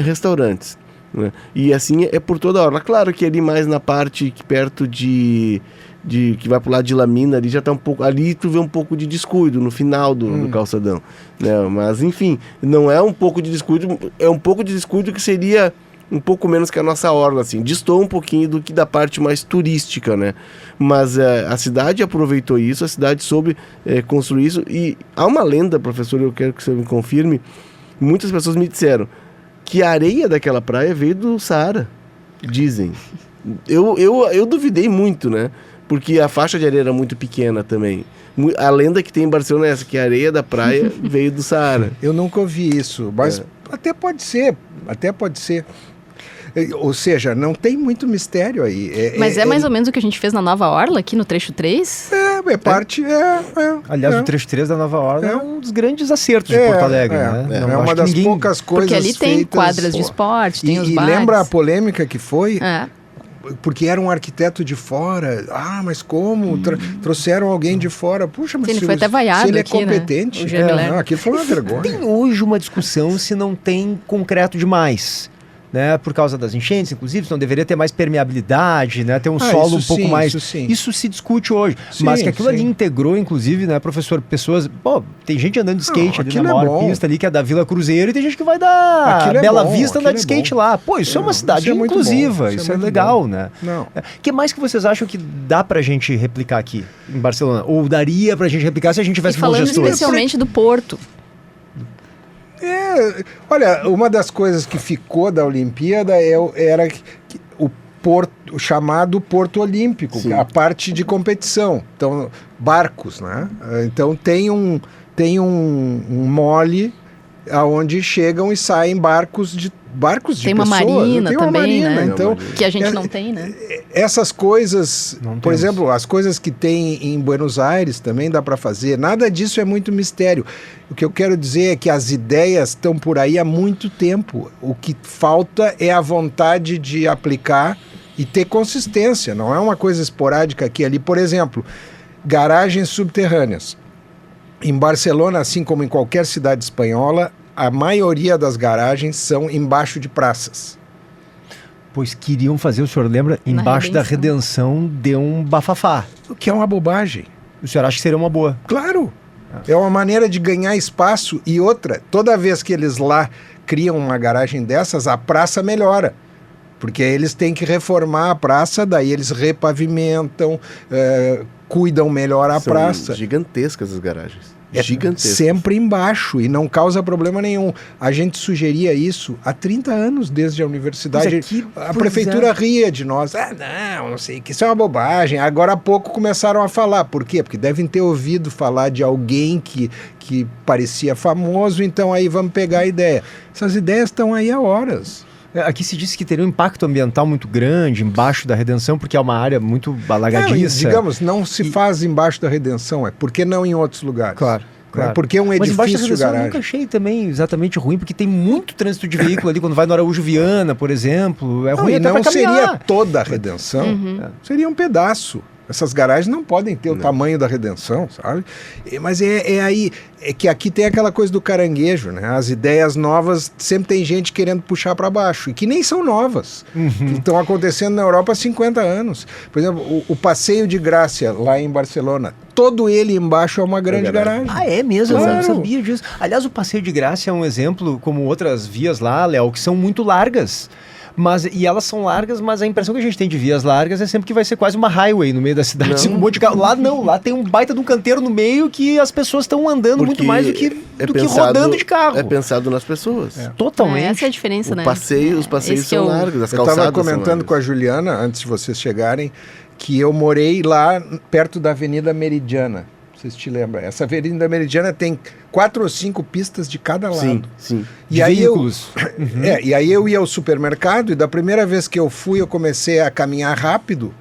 restaurantes. Né? E assim é por toda a orla. Claro que ali mais na parte que perto de que vai pro lado de Lamina, ali já tá um pouco, ali tu vê um pouco de descuido no final do calçadão, né? Mas enfim, não é um pouco de descuido, é um pouco de descuido que seria um pouco menos que a nossa orla, assim, distou um pouquinho do que da parte mais turística, né? Mas a cidade aproveitou isso, a cidade soube construir isso, e há uma lenda, professor, eu quero que você me confirme, muitas pessoas me disseram que a areia daquela praia veio do Saara, dizem. Eu duvidei muito, né? Porque a faixa de areia era muito pequena também. A lenda que tem em Barcelona é essa, que a areia da praia veio do Saara. Eu nunca ouvi isso, mas até pode ser. Ou seja, não tem muito mistério aí. Mas mais ou menos o que a gente fez na Nova Orla, aqui no trecho 3? Parte. Aliás, o trecho 3 da Nova Orla é um dos grandes acertos de Porto Alegre, né? É uma das poucas coisas porque ali tem feitas, quadras de esporte, tem os E bares. lembra a polêmica que foi? Porque era um arquiteto de fora. Mas como? Trouxeram alguém de fora. Puxa, mas Sim, ele foi até vaiado se ele é aqui, competente. né? Não, aquilo foi uma vergonha. Tem hoje uma discussão se não tem concreto demais. Né, por causa das enchentes, inclusive, não deveria ter mais permeabilidade, né, ter um solo um pouco mais... Isso se discute hoje. Mas que aquilo ali integrou, inclusive, né, professor, pessoas... Pô, tem gente andando de skate ali na maior pista ali, que é da Vila Cruzeiro, e tem gente que vai dar Bela Vista andar de skate lá. Pô, isso é uma cidade inclusiva, isso é legal, né? O que mais que vocês acham que dá pra gente replicar aqui em Barcelona? Ou daria pra gente replicar se a gente tivesse bons gestores? Falando especialmente do Porto. Olha, uma das coisas que ficou da Olimpíada era o chamado Porto Olímpico, a parte de competição. Então, barcos, né? Então tem um mole aonde chegam e saem barcos de tem uma pessoas. Marina tem também, marina, né? Então, que a gente não tem, né? Essas coisas, por exemplo, as coisas que tem em Buenos Aires também dá para fazer. Nada disso é muito mistério. O que eu quero dizer é que as ideias estão por aí há muito tempo. O que falta é a vontade de aplicar e ter consistência. Não é uma coisa esporádica aqui e ali. Por exemplo, garagens subterrâneas. Em Barcelona, assim como em qualquer cidade espanhola, a maioria das garagens são embaixo de praças. Pois queriam fazer, o senhor lembra, embaixo da Redenção deu um bafafá. O que é uma bobagem. O senhor acha que seria uma boa? Claro. É uma maneira de ganhar espaço. E outra, toda vez que eles lá criam uma garagem dessas, a praça melhora. Porque eles têm que reformar a praça, daí eles repavimentam, cuidam melhor a praça. São gigantescas as garagens. Gigantescas. Sempre embaixo e não causa problema nenhum. A gente sugeria isso há 30 anos desde a universidade. Aqui, a prefeitura ria de nós. Não sei, que isso é uma bobagem. Agora há pouco começaram a falar. Por quê? Porque devem ter ouvido falar de alguém que parecia famoso, então aí vamos pegar a ideia. Essas ideias estão aí há horas. Aqui se disse que teria um impacto ambiental muito grande embaixo da Redenção, porque é uma área muito alagadiça. Digamos, não se faz embaixo da Redenção, por que não em outros lugares? Claro. Porque é um edifício. Mas embaixo da Redenção garagem. eu nunca achei também exatamente ruim, porque tem muito trânsito de veículo ali, quando vai no Araújo Viana, por exemplo. É ruim até pra caminhar. Não seria toda a Redenção, seria um pedaço. Essas garagens não podem ter o tamanho da Redenção, sabe? Mas é que aqui tem aquela coisa do caranguejo, né? As ideias novas, sempre tem gente querendo puxar para baixo, e que nem são novas. Estão acontecendo na Europa há 50 anos. Por exemplo, o Passeio de Grácia, lá em Barcelona, todo ele embaixo é uma grande garagem. Ah, é mesmo? Claro. Eu não sabia disso. Aliás, o Passeio de Grácia é um exemplo, como outras vias lá, Léo, que são muito largas. E elas são largas, mas a impressão que a gente tem de vias largas é sempre que vai ser quase uma highway no meio da cidade. Assim, um monte de carro. Lá não, lá tem um baita de um canteiro no meio que as pessoas estão andando muito mais do que rodando de carro. É pensado nas pessoas. Totalmente. Essa é a diferença, né? Os passeios são largos, as calçadas. Eu estava comentando com a Juliana, antes de vocês chegarem, que eu morei lá perto da Avenida Meridiana. Vocês te lembram? Essa Avenida Meridiana tem 4 ou 5 pistas de cada lado. Sim. E aí veículos. E aí eu ia ao supermercado e da primeira vez que eu fui, eu comecei a caminhar rápido.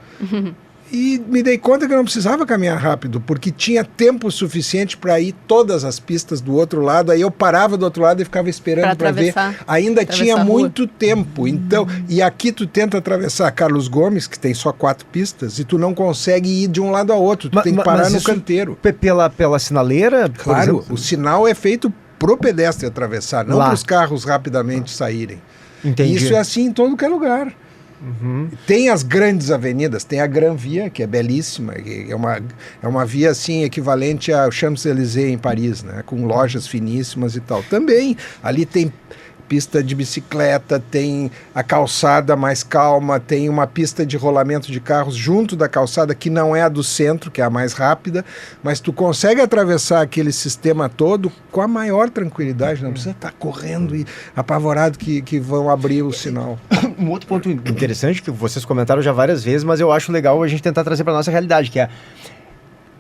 E me dei conta que eu não precisava caminhar rápido, porque tinha tempo suficiente para ir todas as pistas do outro lado. Aí eu parava do outro lado e ficava esperando para ver. Ainda tinha muito tempo. Então, e aqui tu tenta atravessar Carlos Gomes, que tem só 4 pistas, e tu não consegue ir de um lado a outro. Tu tem que parar no canteiro. Pela sinaleira? Claro, o sinal é feito pro pedestre atravessar, não Lá. para os carros rapidamente saírem. Entendi. Isso é assim em todo que é lugar. Tem as grandes avenidas, tem a Gran Via, que é belíssima, que é uma via assim equivalente ao Champs-Élysées em Paris, né, com lojas finíssimas e tal. Também ali tem pista de bicicleta, tem a calçada mais calma, tem uma pista de rolamento de carros junto da calçada, que não é a do centro, que é a mais rápida, mas tu consegue atravessar aquele sistema todo com a maior tranquilidade, não precisa estar correndo e apavorado que vão abrir o sinal. Um outro ponto interessante que vocês comentaram já várias vezes, mas eu acho legal a gente tentar trazer para nossa realidade, que é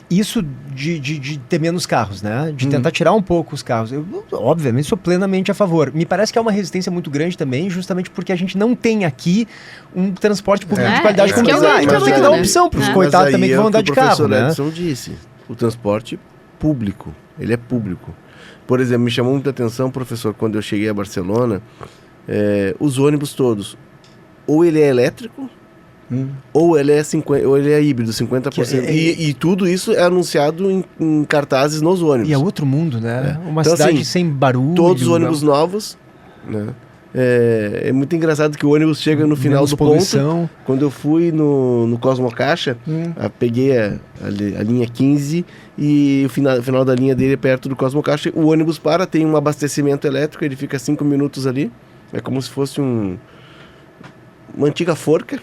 isso de ter menos carros, né? De tentar tirar um pouco os carros. Eu, obviamente, sou plenamente a favor. Me parece que é uma resistência muito grande também, justamente porque a gente não tem aqui um transporte público de qualidade como que é o grande tem que dar problema, né? opção para os coitados também que vão andar de carro, né? O professor Edson disse, o transporte público, ele é público. Por exemplo, me chamou muita atenção, professor, quando eu cheguei a Barcelona, os ônibus todos, ou ele é elétrico, ou ele é híbrido, 50%. E tudo isso é anunciado em cartazes nos ônibus. E é outro mundo, né? Uma Então, cidade assim, sem barulho. Todos os ônibus novos, né? É muito engraçado que o ônibus chega no final do ponto. Quando eu fui no Cosmo Caixa, peguei a linha 15 e o final da linha dele é perto do Cosmo Caixa. O ônibus para, tem um abastecimento elétrico, ele fica 5 minutos ali. É como se fosse uma antiga forca.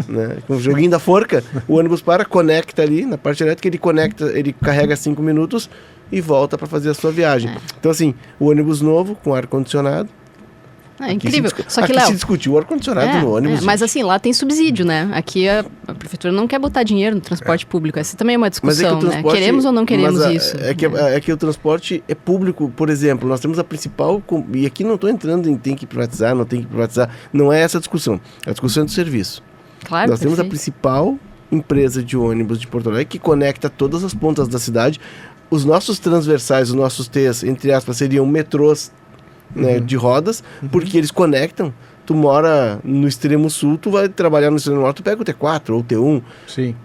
Né? Com o joguinho da forca, o ônibus conecta ali na parte elétrica, ele carrega 5 minutos e volta para fazer a sua viagem. Então assim, o ônibus novo com ar-condicionado. É incrível. Só que, Léo, se discutiu o ar-condicionado no ônibus. Mas assim, lá tem subsídio, né? Aqui a prefeitura não quer botar dinheiro no transporte público. Essa também é uma discussão, né? Queremos ou não queremos isso? É que o transporte é público, por exemplo, nós temos a principal... E aqui não estou entrando em tem que privatizar, não tem que privatizar. Não é essa a discussão. A discussão é do serviço. Claro, nós temos a principal empresa de ônibus de Porto Alegre que conecta todas as pontas da cidade. Os nossos transversais, os nossos T's, entre aspas, seriam metrôs, né, de rodas, porque eles conectam. Tu mora no extremo sul, tu vai trabalhar no extremo norte, tu pega o T4 ou o T1. Sim.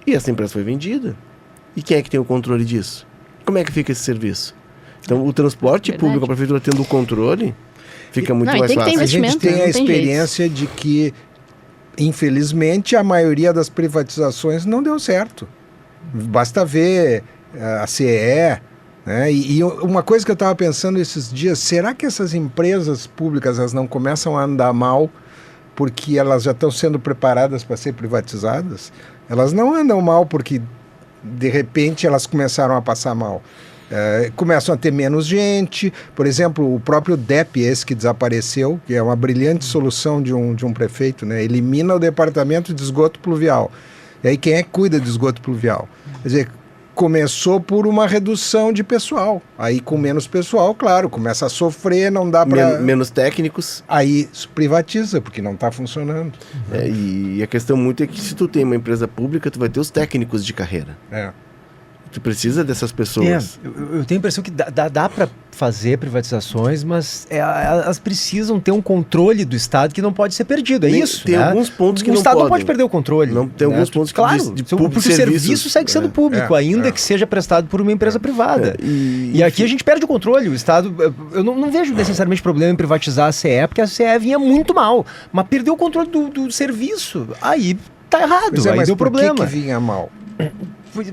E essa empresa foi vendida. E quem é que tem o controle disso? Como é que fica esse serviço? Então, o transporte público, a prefeitura tendo o controle, fica muito mais fácil. A gente tem a experiência de que, infelizmente, a maioria das privatizações não deu certo. Basta ver a CE, né? E uma coisa que eu estava pensando esses dias, será que essas empresas públicas elas não começam a andar mal porque elas já estão sendo preparadas para ser privatizadas? Elas não andam mal porque, de repente, elas começaram a passar mal. Começam a ter menos gente. Por exemplo, o próprio DEP, esse que desapareceu, que é uma brilhante solução de um prefeito, né? Elimina o departamento de esgoto pluvial. E aí quem é que cuida de esgoto pluvial? Quer dizer, começou por uma redução de pessoal. Aí com menos pessoal, claro, começa a sofrer, não dá para... Menos técnicos. Aí privatiza, porque não está funcionando. E a questão muito é que se tu tem uma empresa pública, tu vai ter os técnicos de carreira. Tu precisa dessas pessoas. Eu tenho a impressão que dá para fazer privatizações, mas elas precisam ter um controle do Estado que não pode ser perdido. Isso. Tem alguns pontos que o não Estado podem. não pode perder o controle. Não, tem alguns pontos que claro, porque o serviço segue sendo público, ainda que seja prestado por uma empresa privada. E aqui a gente perde o controle. O Estado, eu não vejo necessariamente problema em privatizar a CE, porque a CE vinha muito mal, mas perdeu o controle do serviço. Aí tá errado, aí deu problema. Por que vinha mal?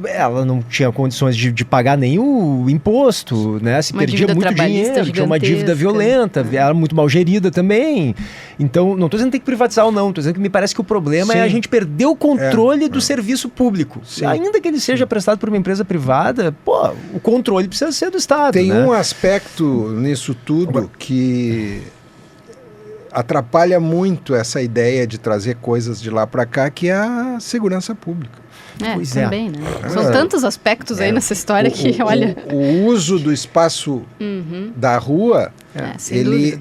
Ela não tinha condições de pagar nem o imposto, né? Se perdia muito dinheiro, tinha uma dívida violenta, era muito mal gerida também. Então, não estou dizendo que tem que privatizar ou não, estou dizendo que me parece que o problema é a gente perder o controle do serviço público. Sim. Ainda que ele seja prestado por uma empresa privada, o controle precisa ser do Estado. Tem um aspecto nisso tudo que atrapalha muito essa ideia de trazer coisas de lá para cá, que é a segurança pública. Também, né? São tantos aspectos aí nessa história que, olha... O uso do espaço da rua, ele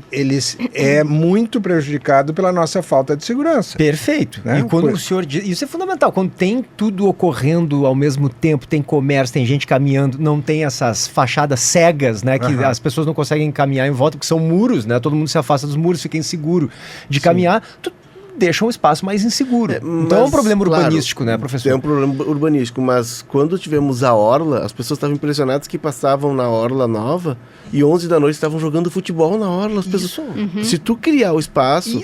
é muito prejudicado pela nossa falta de segurança. Perfeito. Né? E quando o senhor diz... Isso é fundamental. Quando tem tudo ocorrendo ao mesmo tempo, tem comércio, tem gente caminhando, não tem essas fachadas cegas, né? Que as pessoas não conseguem caminhar em volta, porque são muros, né? Todo mundo se afasta dos muros, fica inseguro de caminhar. deixam o espaço mais inseguro. Então é um mas, problema claro, urbanístico, né, professor? É um problema urbanístico, mas quando tivemos a Orla, as pessoas estavam impressionadas que passavam na Orla Nova e 11 da noite estavam jogando futebol na Orla. As pessoas, se tu criar o espaço,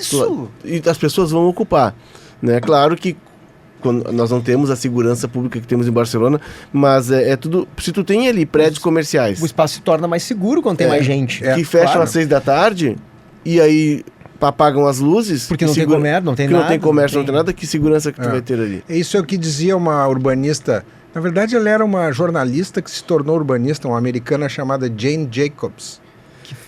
e as pessoas vão ocupar. Né? Claro que nós não temos a segurança pública que temos em Barcelona, mas é tudo... Se tu tem ali prédios comerciais... O espaço se torna mais seguro quando tem mais gente. Que fecham às 6 da tarde e aí apagam as luzes... Porque não tem comércio, não tem nada. Não tem comércio, não tem nada. Que segurança que tu vai ter ali? Isso é o que dizia uma urbanista... Na verdade, ela era uma jornalista que se tornou urbanista, uma americana chamada Jane Jacobs,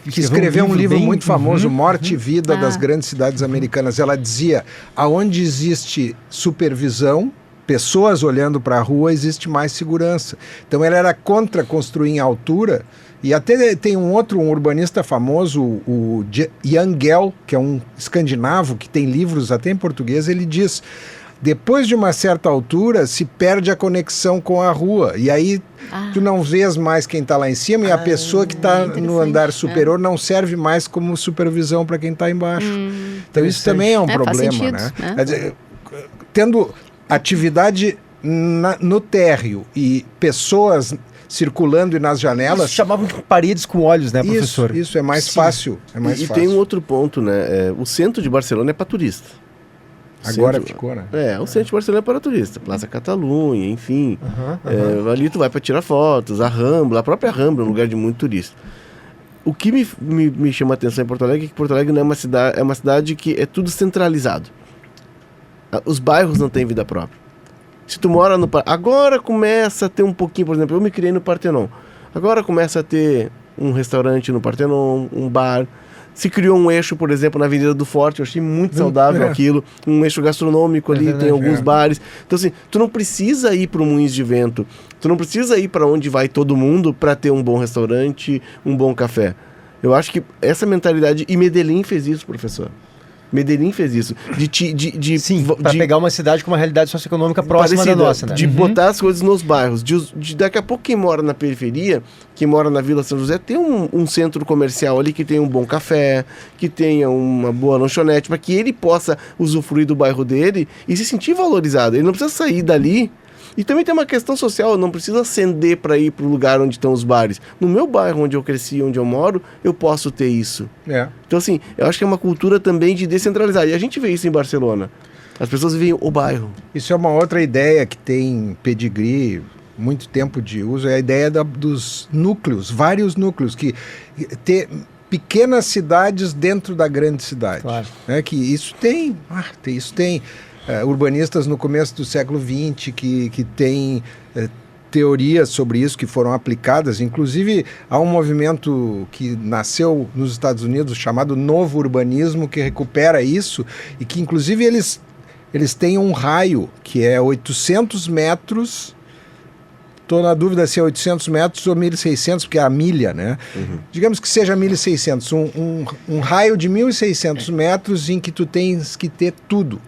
que escreveu um livro muito famoso, Morte e Vida das Grandes Cidades Americanas. Ela dizia, aonde existe supervisão, pessoas olhando para a rua, existe mais segurança. Então ela era contra construir em altura, e até tem um urbanista famoso, o Jan Gehl, que é um escandinavo, que tem livros até em português, ele diz... Depois de uma certa altura, se perde a conexão com a rua. E aí tu não vês mais quem está lá em cima e a pessoa que está no andar superior não serve mais como supervisão para quem está embaixo. Então isso também é um problema, né? Quer dizer, tendo atividade no térreo e pessoas circulando e nas janelas... Isso chamavam de paredes com olhos, né, professor? Isso é mais fácil. É mais fácil. Tem um outro ponto, né? O centro de Barcelona é para turista. Agora ficou, né? O centro de Barcelona é para turista. Plaza Catalunha, enfim. Ali tu vai para tirar fotos, a Rambla, a própria Rambla é um lugar de muito turista. O que me chama a atenção em Porto Alegre é que Porto Alegre não é uma cidade que é tudo centralizado. Os bairros não têm vida própria. Se tu mora no... Agora começa a ter um pouquinho, por exemplo, eu me criei no Partenon. Agora começa a ter um restaurante no Partenon, um bar... Se criou um eixo, por exemplo, na Avenida do Forte, eu achei muito saudável aquilo, um eixo gastronômico ali, verdade, tem alguns bares. Então assim, tu não precisa ir para o Moinhos de Vento, tu não precisa ir para onde vai todo mundo para ter um bom restaurante, um bom café. Eu acho que essa mentalidade, e Medellín fez isso, professor. Medellín fez isso. Sim, para pegar uma cidade com uma realidade socioeconômica próxima da nossa, né? De botar as coisas nos bairros. Daqui a pouco quem mora na periferia, quem mora na Vila São José, tem um centro comercial ali que tem um bom café, que tenha uma boa lanchonete, para que ele possa usufruir do bairro dele e se sentir valorizado. Ele não precisa sair dali. E também tem uma questão social, não precisa ascender para ir para o lugar onde estão os bares. No meu bairro, onde eu cresci, onde eu moro, eu posso ter isso. Então, assim, eu acho que é uma cultura também de descentralizar. E a gente vê isso em Barcelona. As pessoas vivem o bairro. Isso é uma outra ideia que tem pedigree, muito tempo de uso, é a ideia dos núcleos, vários núcleos, que ter pequenas cidades dentro da grande cidade. Claro. Né? Que isso tem urbanistas no começo do século XX que têm teorias sobre isso que foram aplicadas. Inclusive, há um movimento que nasceu nos Estados Unidos chamado Novo Urbanismo, que recupera isso e que, inclusive, eles têm um raio que é 800 metros. Estou na dúvida se é 800 metros ou 1.600, porque é a milha, né? Digamos que seja 1.600, um raio de 1.600 metros em que tu tens que ter tudo.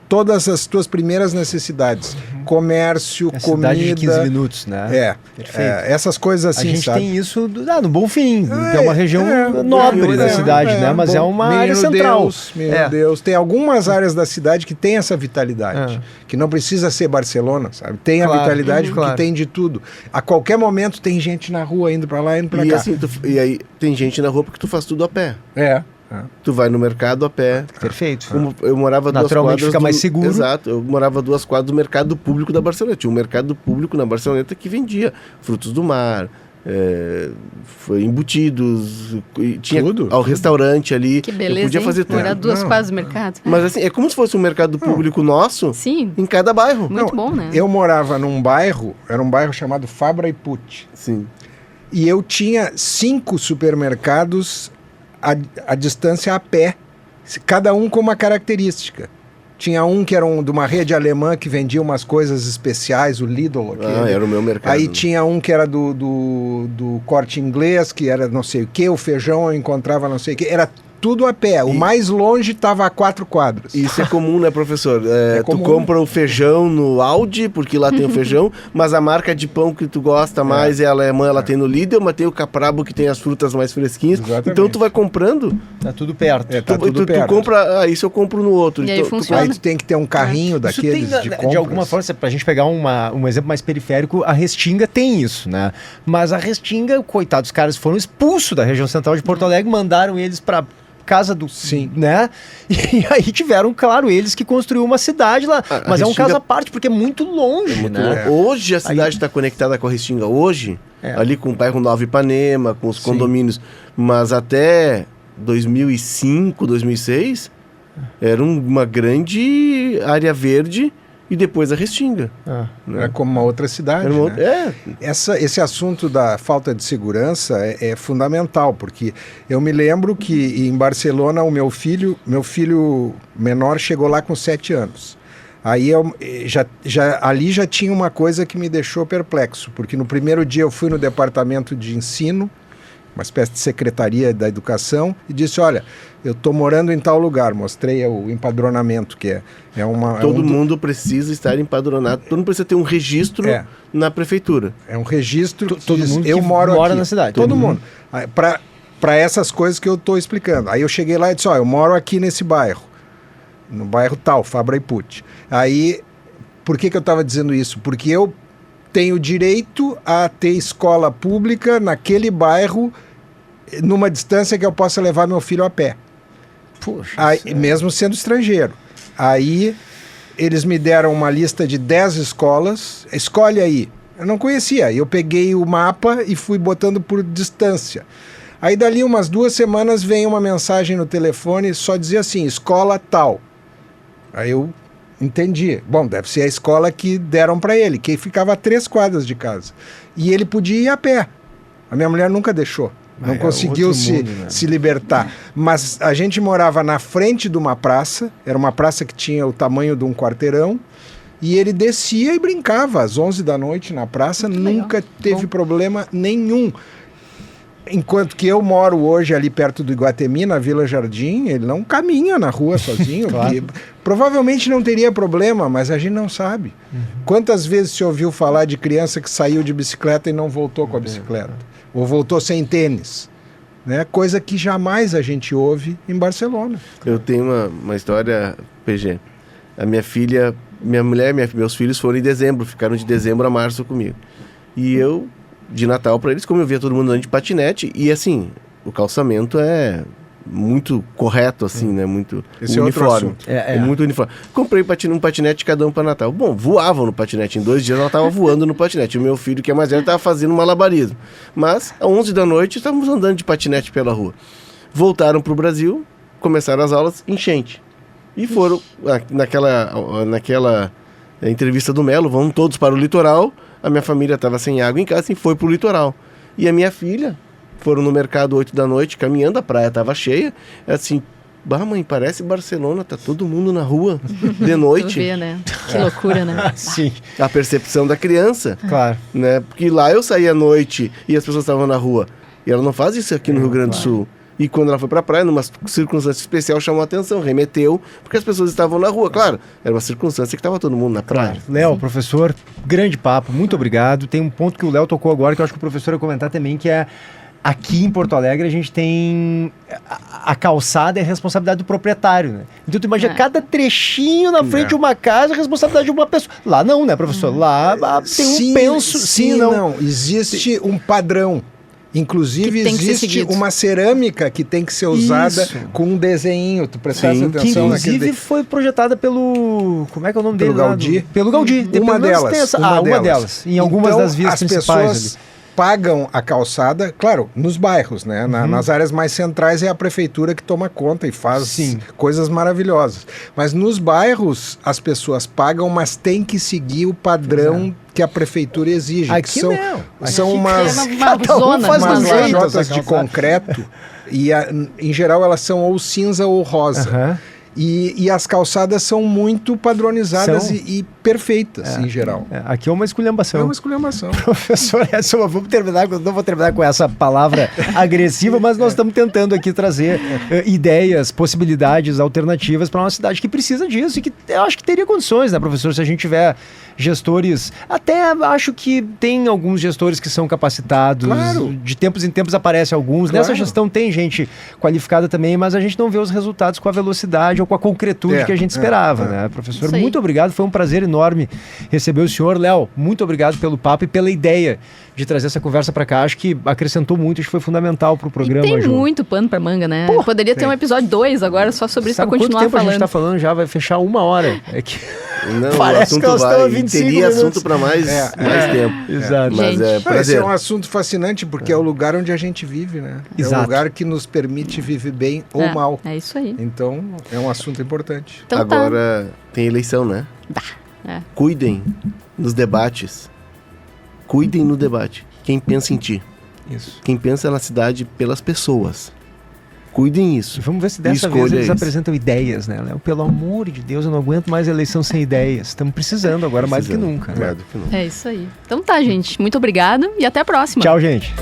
Todas as tuas primeiras necessidades. Comércio, comida... cidade de 15 minutos, né? Perfeito. Essas coisas assim, a gente sabe? tem isso no Bonfim, que é uma região nobre da cidade, né? Mas é uma área central. Meu Deus. Tem algumas áreas da cidade que tem essa vitalidade. Que não precisa ser Barcelona, sabe? Tem a vitalidade porque tem de tudo. A qualquer momento tem gente na rua indo pra lá, indo pra cá. Assim, e aí tem gente na rua porque tu faz tudo a pé. Tu vai no mercado a pé. Perfeito. Eu morava naturalmente fica mais seguro. Exato. Eu morava 2 quadras do mercado público da Barcelona. Tinha um mercado público na Barceloneta que vendia frutos do mar, embutidos, tinha ao restaurante ali. Que beleza, eu podia fazer tudo. Morar 2 quadras do mercado. Mas assim, é como se fosse um mercado público nosso. Sim. Em cada bairro. Muito bom, né? Eu morava num bairro, era um bairro chamado Fabra e Puig. Sim. E eu tinha 5 supermercados a distância a pé, cada um com uma característica. Tinha um que era de uma rede alemã que vendia umas coisas especiais, o Lidl. Era o meu mercado. Aí tinha um que era do Corte Inglês, que era não sei o que, o feijão eu encontrava não sei o que. Era tudo a pé. O mais longe estava a 4 quadras. Isso é comum, né, professor? comum. Tu compra o feijão no Aldi, porque lá tem o feijão, mas a marca de pão que tu gosta mais é alemã, ela tem no Lidl, mas tem o Caprabo que tem as frutas mais fresquinhas. Exatamente. Então tu vai comprando, Tá tudo perto. Tá tudo tu perto. compra, isso eu compro no outro. E aí Então, funciona. Aí tu tem que ter um carrinho Isso daqueles tem, de de compras. alguma forma, pra gente pegar um exemplo mais periférico, a Restinga tem isso, né? Mas a Restinga, coitados, os caras foram expulsos da região central de Porto Alegre, mandaram eles pra casa do... Sim. Né? E aí tiveram, claro, eles que construíram uma cidade lá. A Mas é um Restinga- caso à parte, porque é muito longe, né? Hoje a cidade está conectada com a Restinga, hoje, ali com o bairro Nova Ipanema, com os Sim. condomínios, mas até 2005, 2006, era uma grande área verde e depois a Restinga. Ah. Né? É como uma outra cidade, Era uma- né? Esse assunto da falta de segurança é fundamental, porque eu me lembro que em Barcelona o meu filho menor chegou lá com 7 anos. Aí ali já tinha uma coisa que me deixou perplexo, porque no primeiro dia eu fui no departamento de ensino, uma espécie de secretaria da educação, e disse, olha, eu estou morando em tal lugar, mostrei o empadronamento, que é uma... Todo mundo precisa estar empadronado, todo mundo precisa ter um registro na prefeitura. É um registro que Todo diz, mundo eu que moro mora aqui. na cidade. Todo Uhum. mundo. Para essas coisas que eu estou explicando. Aí eu cheguei lá e disse, ó, eu moro aqui nesse bairro. No bairro tal, Fabra e Pucci. Aí, por que eu estava dizendo isso? Porque eu tenho direito a ter escola pública naquele bairro numa distância que eu possa levar meu filho a pé. Puxa. Aí, mesmo sendo estrangeiro. Aí eles me deram uma lista de 10 escolas. Escolhe aí. Eu não conhecia. Eu peguei o mapa e fui botando por distância. Aí dali umas 2 semanas vem uma mensagem no telefone, só dizia assim, escola tal. Aí eu entendi. Bom, deve ser a escola que deram para ele, que ficava a 3 quadras de casa. E ele podia ir a pé. A minha mulher nunca deixou. Não conseguiu outro mundo, né? se libertar. Mas a gente morava na frente de uma praça, era uma praça que tinha o tamanho de um quarteirão, e ele descia e brincava às 11 da noite na praça, nunca teve problema nenhum. Enquanto que eu moro hoje ali perto do Iguatemi, na Vila Jardim, ele não caminha na rua sozinho. Claro. Provavelmente não teria problema, mas a gente não sabe. Quantas vezes se ouviu falar de criança que saiu de bicicleta e não voltou com a bicicleta? Ou voltou sem tênis? Né? Coisa que jamais a gente ouve em Barcelona. Eu tenho uma história, PG. A minha filha, minha mulher, meus filhos foram em dezembro, ficaram de dezembro a março comigo. E eu, de Natal para eles, como eu via todo mundo andando de patinete, e assim, o calçamento é muito correto, assim, né? Muito Esse é outro uniforme. assunto. É muito uniforme. Comprei um patinete cada um para Natal. Bom, voavam no patinete. Em 2 dias ela tava voando no patinete. O meu filho, que é mais velho, tava fazendo malabarismo. Mas, às 11 da noite, estávamos andando de patinete pela rua. Voltaram pro Brasil, começaram as aulas, enchente. E foram, naquela entrevista do Melo, vamos todos para o litoral. A minha família estava sem água em casa e foi pro litoral. E a minha filha, foram no mercado 8 da noite, caminhando, a praia estava cheia. Assim, bah, mãe, parece Barcelona, tá todo mundo na rua de Tu noite. vê, né? Que loucura, né? Sim, A percepção da criança, claro. né? Porque lá eu saía à noite e as pessoas estavam na rua. E ela não faz isso aqui no Rio Grande do Sul. E quando ela foi pra praia, numa circunstância especial, chamou a atenção, remeteu, porque as pessoas estavam na rua. Claro, era uma circunstância que estava todo mundo na praia. Léo, professor, grande papo, muito obrigado. Tem um ponto que o Léo tocou agora que eu acho que o professor ia comentar também, que é aqui em Porto Alegre a gente tem a calçada é a responsabilidade do proprietário, né? Então tu imagina cada trechinho na frente de uma casa é a responsabilidade de uma pessoa. Lá não, né, professor? Lá tem um penso, sim, não. Existe um padrão. Inclusive Que tem que ser existe seguido. uma cerâmica que tem que ser usada Isso. com um desenho. Tu prestaste Sim, Que atenção inclusive naquele... foi projetada pelo... Como é que é o nome Pelo dele? lá? Gaudí. Pelo Gaudí. Uma Pelo menos delas. tem essa- uma delas. Em algumas Então, das vias as principais pessoas ali. pagam a calçada, claro, nos bairros, né? Nas áreas mais centrais é a prefeitura que toma conta e faz Sim. coisas maravilhosas. Mas nos bairros as pessoas pagam, mas tem que seguir o padrão que a prefeitura exige. Aqui que são, não. são Aqui umas, é uma cada um zona, faz uma umas do jeito. zona. lajotas de concreto e em geral elas são ou cinza ou rosa. Aham. E as calçadas são muito padronizadas São. e perfeitas, em geral. Aqui é uma esculhambação. É uma esculhambação. Professor Edson, vamos terminar, eu não vou terminar com essa palavra agressiva, mas nós estamos tentando aqui trazer ideias, possibilidades, alternativas para uma cidade que precisa disso e que eu acho que teria condições, né, professor, se a gente tiver gestores, até acho que tem alguns gestores que são capacitados, Claro. de tempos em tempos aparecem alguns, Claro. nessa gestão tem gente qualificada também, mas a gente não vê os resultados com a velocidade ou com a concretude que a gente esperava, né, professor? Isso aí. Muito obrigado, foi um prazer enorme receber o senhor. Léo, muito obrigado pelo papo e pela ideia de trazer essa conversa para cá, acho que acrescentou muito, acho que foi fundamental pro programa, e tem Ju. muito pano pra manga, né? Poderia ter um episódio 2 agora só sobre isso pra Sabe continuar quanto tempo a falando. gente tá falando já? Vai fechar 1 hora. É que... Então, Não, Parece o que nós assunto estamos vai. a 25 Teria minutos. assunto para mais tempo. Exato. Mas Gente. é Esse prazer. é um assunto fascinante porque é o lugar onde a gente vive, né? É Exato. o lugar que nos permite viver bem ou mal. É isso aí. Então, é um assunto importante. Então tá. Agora tem eleição, né? É. Cuidem nos debates. Cuidem no debate. Quem pensa em ti. Isso. Quem pensa na cidade pelas pessoas. Cuidem isso. Vamos ver se dessa Escolha vez eles isso. apresentam ideias, né, Léo? Pelo amor de Deus, eu não aguento mais eleição sem ideias. Estamos precisando agora mais do que nunca. Né? Mais do que nunca. É isso aí. Então tá, gente. Muito obrigado e até a próxima. Tchau, gente.